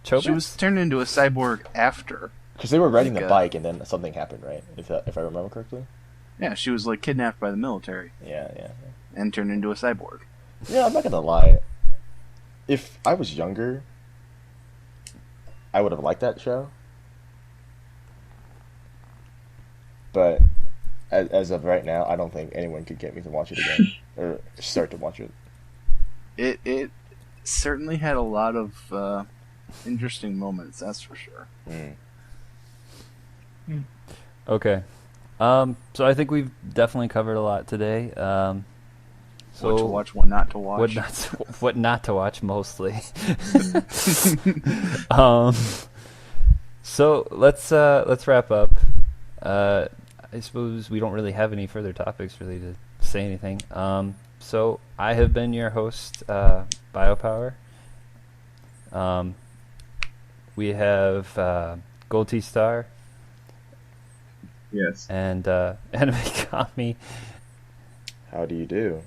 Chobits? was turned into a cyborg after. because they were riding the Like, bike and then something happened, right? If I remember correctly. Yeah, she was like kidnapped by the military Yeah. and turned into a cyborg. Yeah, I'm not gonna lie. If I was younger, I would have liked that show. But as of right now, I don't think anyone could get me to watch it again or start to watch it. It certainly had a lot of interesting moments, that's for sure. Okay. So I think we've definitely covered a lot today. So What to watch, what not to watch. what not to watch mostly. So let's wrap up. I suppose we don't really have any further topics really to say anything. So I have been your host, Biopower. We have GoldTStar Yes. and AnimeKami, Uh, How do you do?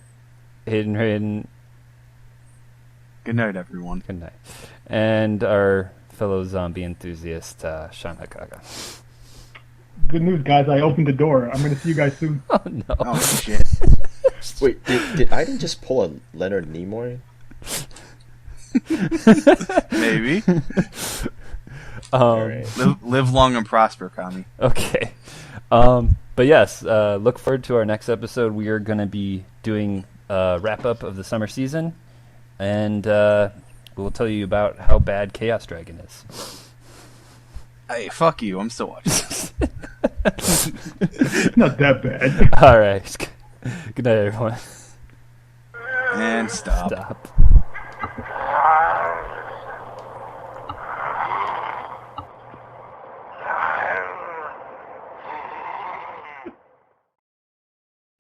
aidenraine. Good night, everyone. Good night. And our fellow zombie enthusiast, ShawnHacaga. Good news, guys. I opened the door. I'm going to see you guys soon. Oh no. Oh shit. Wait, did Aiden just pull a Leonard Nimoy? Maybe. Alright. Live long and prosper, Kami. Okay. But yes, look forward to our next episode. We are going to be doing a wrap-up of the summer season, and we'll tell you about how bad Chaos Dragon is. Hey, fuck you. I'm still watching. Not that bad. All right. Good night, everyone. And stop. Stop.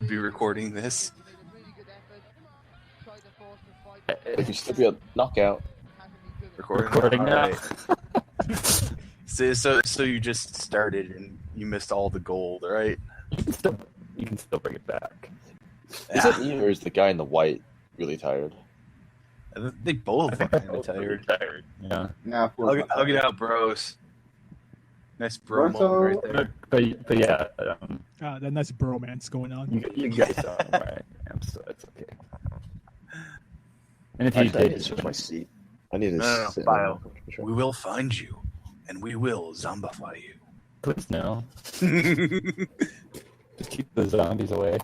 Be recording this. If you still be a knockout. Recording now. Alright. So you just started and you missed all the gold, right? You can still bring it back. Is it me or is the guy in the white really tired? They both look kind of tired. Yeah. Nah, Hug it out, bros. Nice bro moment right there. But yeah, That nice bromance going on. you guys are alright. So it's okay. And if you Actually, I need did, to switch my seat. I need to No, sit in Bio. my chair. We will find you, and we will zombify you. please no. Just keep the zombies away.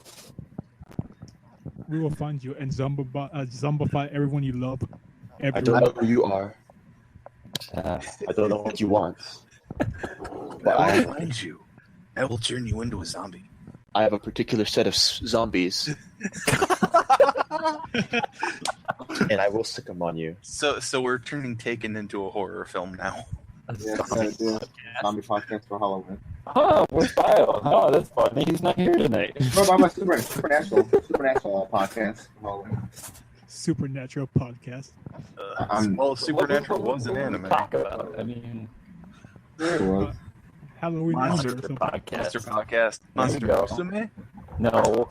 We will find you and zombify everyone you love. I don't know who you are. Uh, I don't know what you want. But I I will find you. I will turn you into a zombie. I have a particular set of zombies. And I will stick them on you. So we're turning Taken into a horror film now. Yeah, Zombie podcast for Halloween. Oh, where's Bio? Oh, that's funny. He's not here tonight. What about my supernatural podcast? Oh, Supernatural podcast. Well, Supernatural was an anime. Talk about. I mean, there it was. Halloween Monster Monster or something. podcast. Monster podcast. There Monster you go. Musume? No.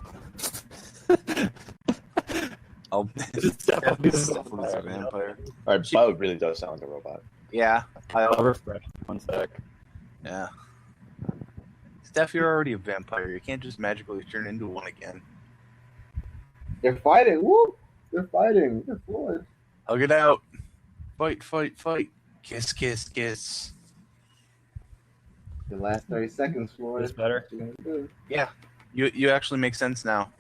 I'll Just step up to Steph the was a vampire. Alright, Bio really does sound like a robot. Yeah. I'll refresh. 1 sec. Yeah. Steph, you're already a vampire. You can't just magically turn into one again. They're fighting. Woo! They're fighting. They're Floyd. Hug it out. Fight, fight, fight. Kiss, kiss, kiss. The last 30 seconds, Floyd. Is this better? What you gonna do? Yeah. You actually make sense now.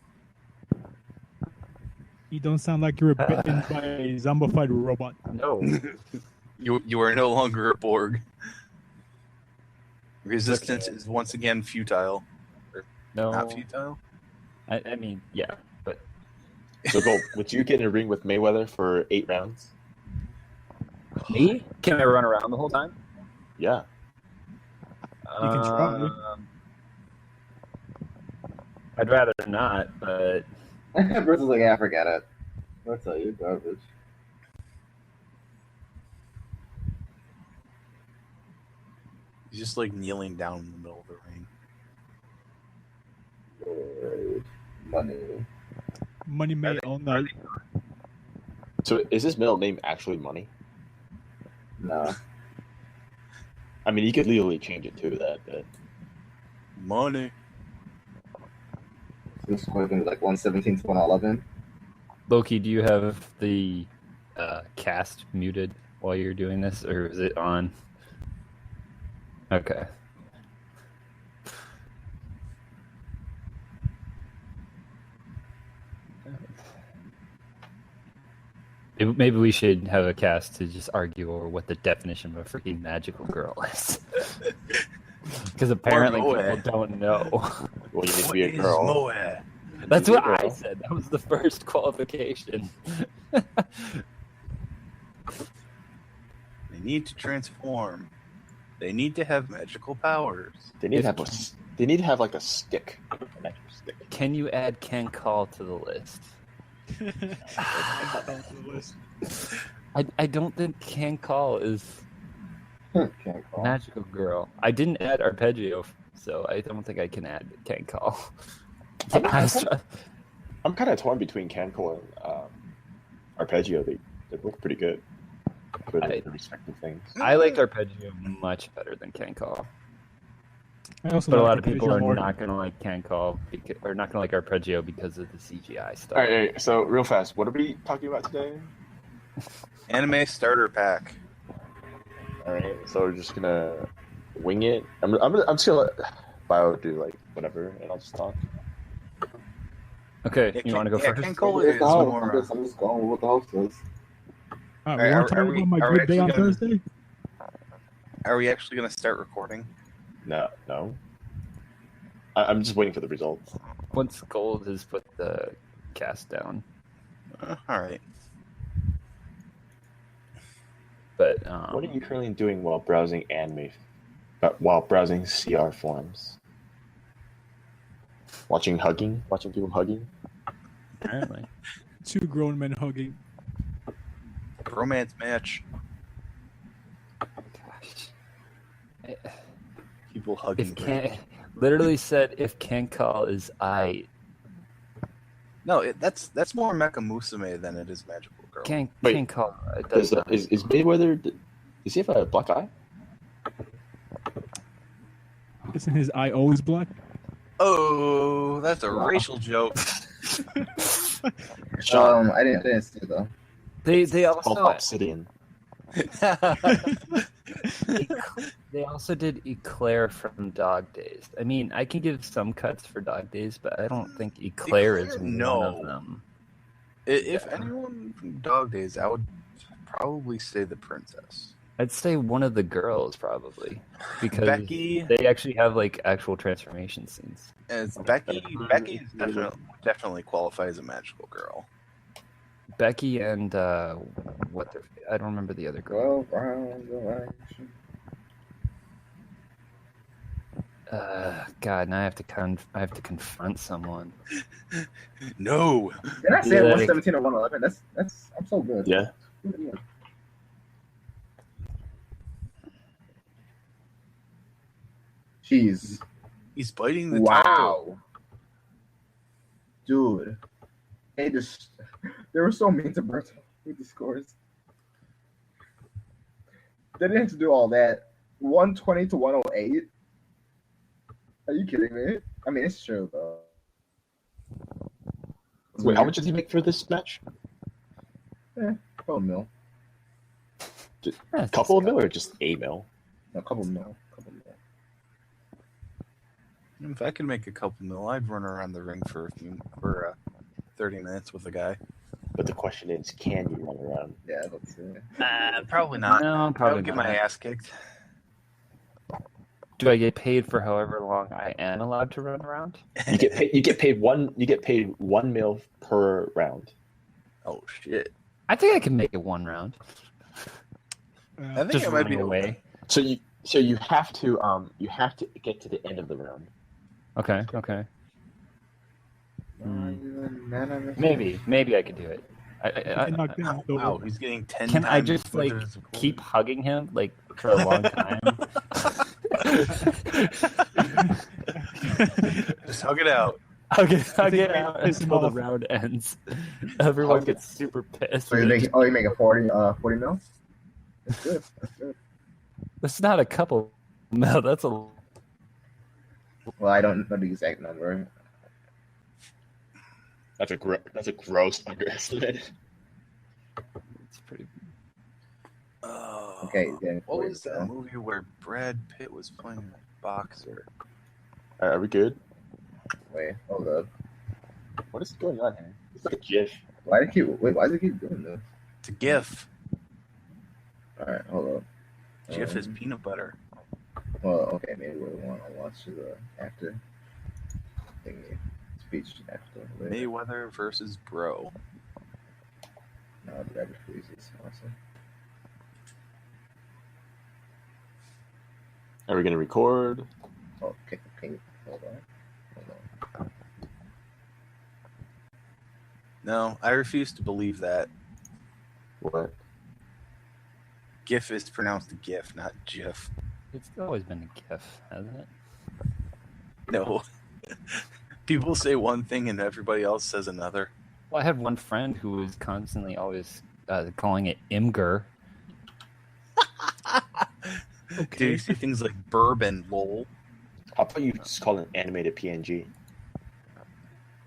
You don't sound like you're bitten by a zombified robot. No. You are no longer a Borg. Resistance is once again futile. No. Not futile? I mean, yeah, but So, Gold, would you get in a ring with Mayweather for 8 rounds? me? Can I run around the whole time? Yeah. You can try. I'd rather not, but Bruce is like, yeah, I forget it. I'll tell you, garbage. He's just like kneeling down in the middle of the ring. Money. Money made all night. So, is his middle name actually Money? No. I mean, you could legally change it to that, but... Money. This is going to be like 117 to 111. Loki, do you have the cast muted while you're doing this, or is it on? Okay. Maybe we should have a cast to just argue over what the definition of a freaking magical girl is. Because apparently Moe. people don't know. Well, you need to be a What is girl. Moe? That's You need what to be a I girl. said. That was the first qualification. They need to transform. They need to have magical powers. They need to have they need to have like a stick. A magic stick. Can you add Ken Call to the list? I don't think Ken Call is Can't call. magical girl. I didn't add arpeggio, so I don't think I can add Ken Call. I'm kind of torn between Cancel and Arpeggio. They both pretty good for their respective things. I liked arpeggio much better than Ken Call. I also But a like lot of people Arpeggio are more. not going to like Ken Call, or not going to like arpeggio because of the CGI stuff. All right, so real fast, what are we talking about today? Anime starter pack. All right, so we're just gonna wing it. I'm just gonna let Bio do like whatever, and I'll just talk. Okay, you want to go first? Ken Cole It's is the host. more. I'm just going with what the host is. We want to talk about my good day on Thursday? Are we actually going to start recording? No. I'm just waiting for the results. Once Gold has put the cast down. All right. But What are you currently doing while browsing while browsing CR forums? Watching people hugging. apparently. Two grown men hugging. Romance match. Gosh. People hugging. If Ken literally said if Ken Call is No, that's more Mecha Musume than it is Magical Girl. Ken Wait, Call. It does not. Is Mayweather? Does he have a black eye? Isn't his eye always black? Oh, that's a racial joke. Sean, I didn't see it though. They it's called also Obsidian. they also did Eclair from Dog Days. I mean, I can give some cuts for Dog Days, but I don't think Eclair is one of them. If anyone from Dog Days, I would probably say the princess. I'd say one of the girls probably because Becky. they actually have like actual transformation scenes. As Becky is definitely qualifies as a magical girl. Becky and I don't remember the other girl. 12 rounds of action. God, now I have to confront someone. No. Did I say Yeah. 117 or 111? That's I'm so good. Yeah. Jeez. He's biting the towel. Wow. Dude. They were so mean to Berto with the scores. They didn't have to do all that. 120 to 108? Are you kidding me? I mean, it's true, though. Wait, how much did he make for this match? Couple mil. A couple of mil or just a mil? No, couple mil. If I could make a couple mil, I'd run around the ring for 30 minutes with a guy. But the question is, can you run around? Yeah, that's it. Probably not. No, probably I'll get not. my ass kicked. Do I get paid for however long I am allowed to run around? You get paid 1 mil per round. Oh shit! I think I can make it one round. I think Just it might running be away. So you have to get to the end of the round. Okay. Maybe I could do it. I knocked him out, though. Wow, he's getting 10 Can I times just like further as a goal. keep hugging him like for a long time? Just hug it out. hug think it I out piss him until the off. round ends. Everyone gets super pissed. So you make a 40 mil? That's good. That's not a couple. No, that's a. Well, I don't know the exact number. That's a gross underestimate. It's pretty. Okay, then What 40 was that movie where Brad Pitt was playing a boxer? Are we good? Wait, hold up. What is going on here? It's like a GIF. Why does it keep doing this? It's a GIF. Alright, hold up. GIF is peanut butter. Well, okay, maybe we want to watch the after thingy speech after. Later. Mayweather versus Bro. No, the rabbit freezes. Awesome. Are we gonna record? Oh, okay, hold on. No, I refuse to believe that. What? GIF is pronounced GIF, not GIF. It's always been a GIF, hasn't it? No. People say one thing and everybody else says another. Well, I had one friend who was constantly always calling it Imgur. Do you see things like bourbon, lol? How about you just call it an animated PNG?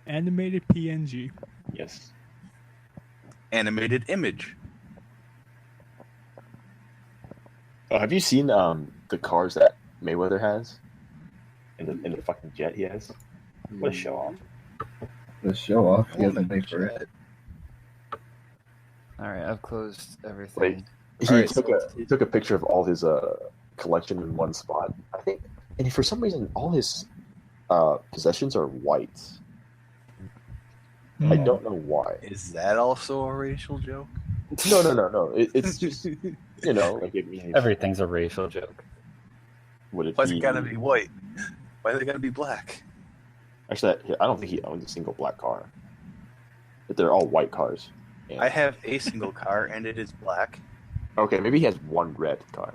Animated PNG. Yes. Animated image. Oh, have you seen the cars that Mayweather has? In the fucking jet he has? What a show off. Let's show off. He hasn't paid for it. All right, I've closed everything. Wait. He took a picture of all his collection in one spot. I think, and for some reason, all his possessions are white. I don't know why. Is that also a racial joke? No. It's just like Everything's a racial joke. Would it Why's be? it gotta be white? Why they gotta be black? Actually, I don't think he owns a single black car. But they're all white cars. I have a single car and it is black. Okay, maybe he has one red car.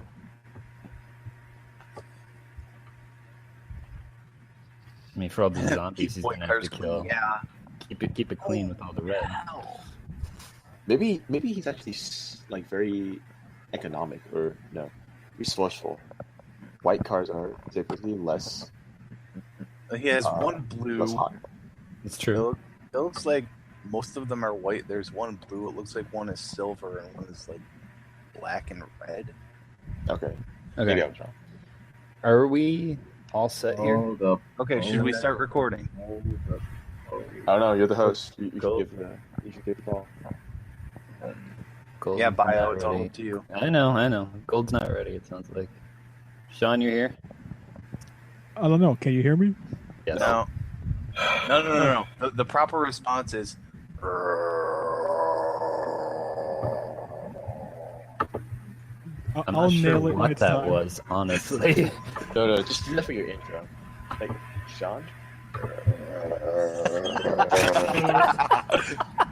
I mean, for all the zombies he's White gonna have cars to clean. kill. Yeah. Keep it clean with all the red. Wow. Maybe he's actually like very economic or resourceful. White cars are typically less. He has one less blue. hot. It's true. It looks like most of them are white. There's one blue. It looks like one is silver and one is like black and red. Okay. Maybe I Okay. was wrong. Are we all set here? Hold up. Okay, should we start recording? Hold up. I don't know. You're the host. You should Go. give the call. Gold's Yeah, not bio, it's all ready. up to you. I know. Gold's not ready, it sounds like. Sean, you're here? I don't know. Can you hear me? Yes. No. The proper response is. I'm I'll not sure nail it what next that time. was, honestly. No, just do that for your intro. Like, Sean?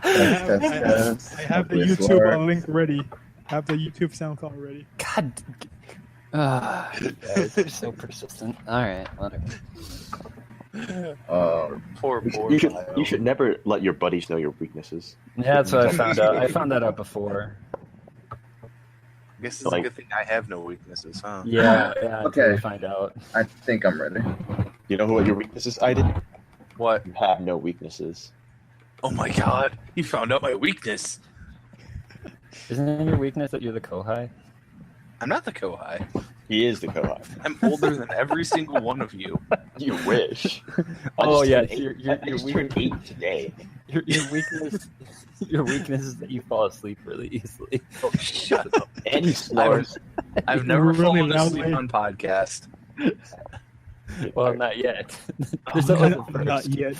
I have the YouTube link ready. I have the YouTube SoundCloud ready. God. You guys are so persistent. All right, whatever. Poor You should never let your buddies know your weaknesses. Yeah, that's what I found out. I found that out before. I guess it's a good thing I have no weaknesses, huh? Yeah, until Okay. we find out. I think I'm ready. You know what your weaknesses, Aiden? What? You have no weaknesses. Oh my god, you found out my weakness. Isn't it your weakness that you're the Kohai? I'm not the Kohai. He is the Kohai. I'm older than every single one of you. You wish. Oh yeah, Your your turned 8 today. Your weakness. Your weakness is that you fall asleep really easily. Oh, shut up. And he snores. I've never Really fallen asleep loudly. on podcast. Well, not yet. There's always a first. Not yet.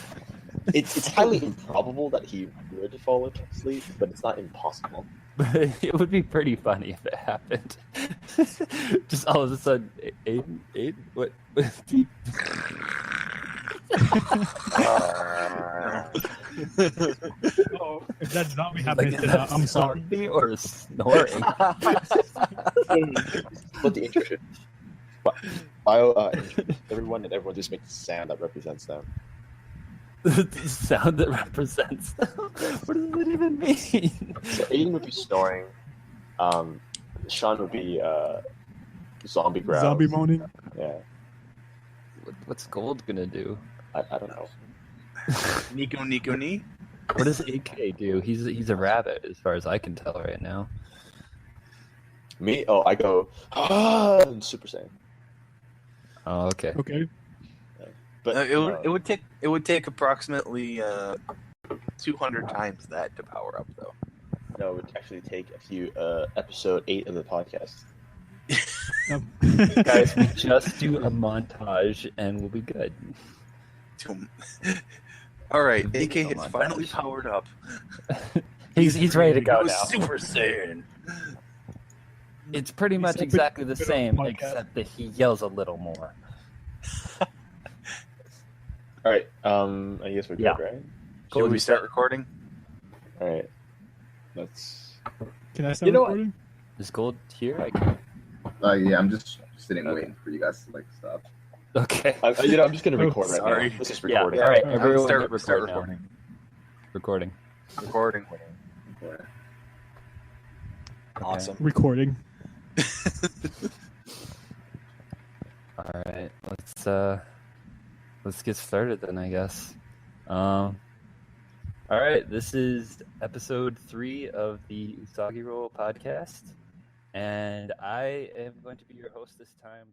It's highly improbable that he would fall asleep, but it's not impossible. But it would be pretty funny if it happened. Just all of a sudden, Aiden, what? Oh, if that zombie happens, then that I'm sorry. zombie or snoring? But the intro everyone just makes a sound that represents them. The sound that represents them. What does it even mean? So Aiden would be snoring. Sean would be zombie growls. Zombie moaning. Yeah, What's Gold gonna do? I don't know. Nico Ni? What does AK do? He's a rabbit, as far as I can tell right now. Me? Oh, I go and Super Saiyan. Oh, okay. Okay. But It would take approximately 200 times that to power up, though. no, it would actually take a few episode 8 of the podcast. Guys, we just do a montage and we'll be good. All right, The AK video has montage. finally powered up. He's ready to go He was now. Super Saiyan. It's pretty much Except exactly the it's a same, podcast. except that he yells a little more. All right. I guess we're good, Yeah. right? Should we start recording? All right. Let's. Can I start You know what? recording? Is Gold here? I can. Yeah, I'm just sitting Okay. waiting for you guys to stop. Okay. I'm just gonna record right Sorry. now. This is Yeah. recording. All right. Yeah, Everyone, start hit record now. recording. Recording. Recording. Okay. Awesome. Recording. All right. Let's get started then, I guess. All right. This is episode 3 of the UsagiRoll podcast, and I am going to be your host this time.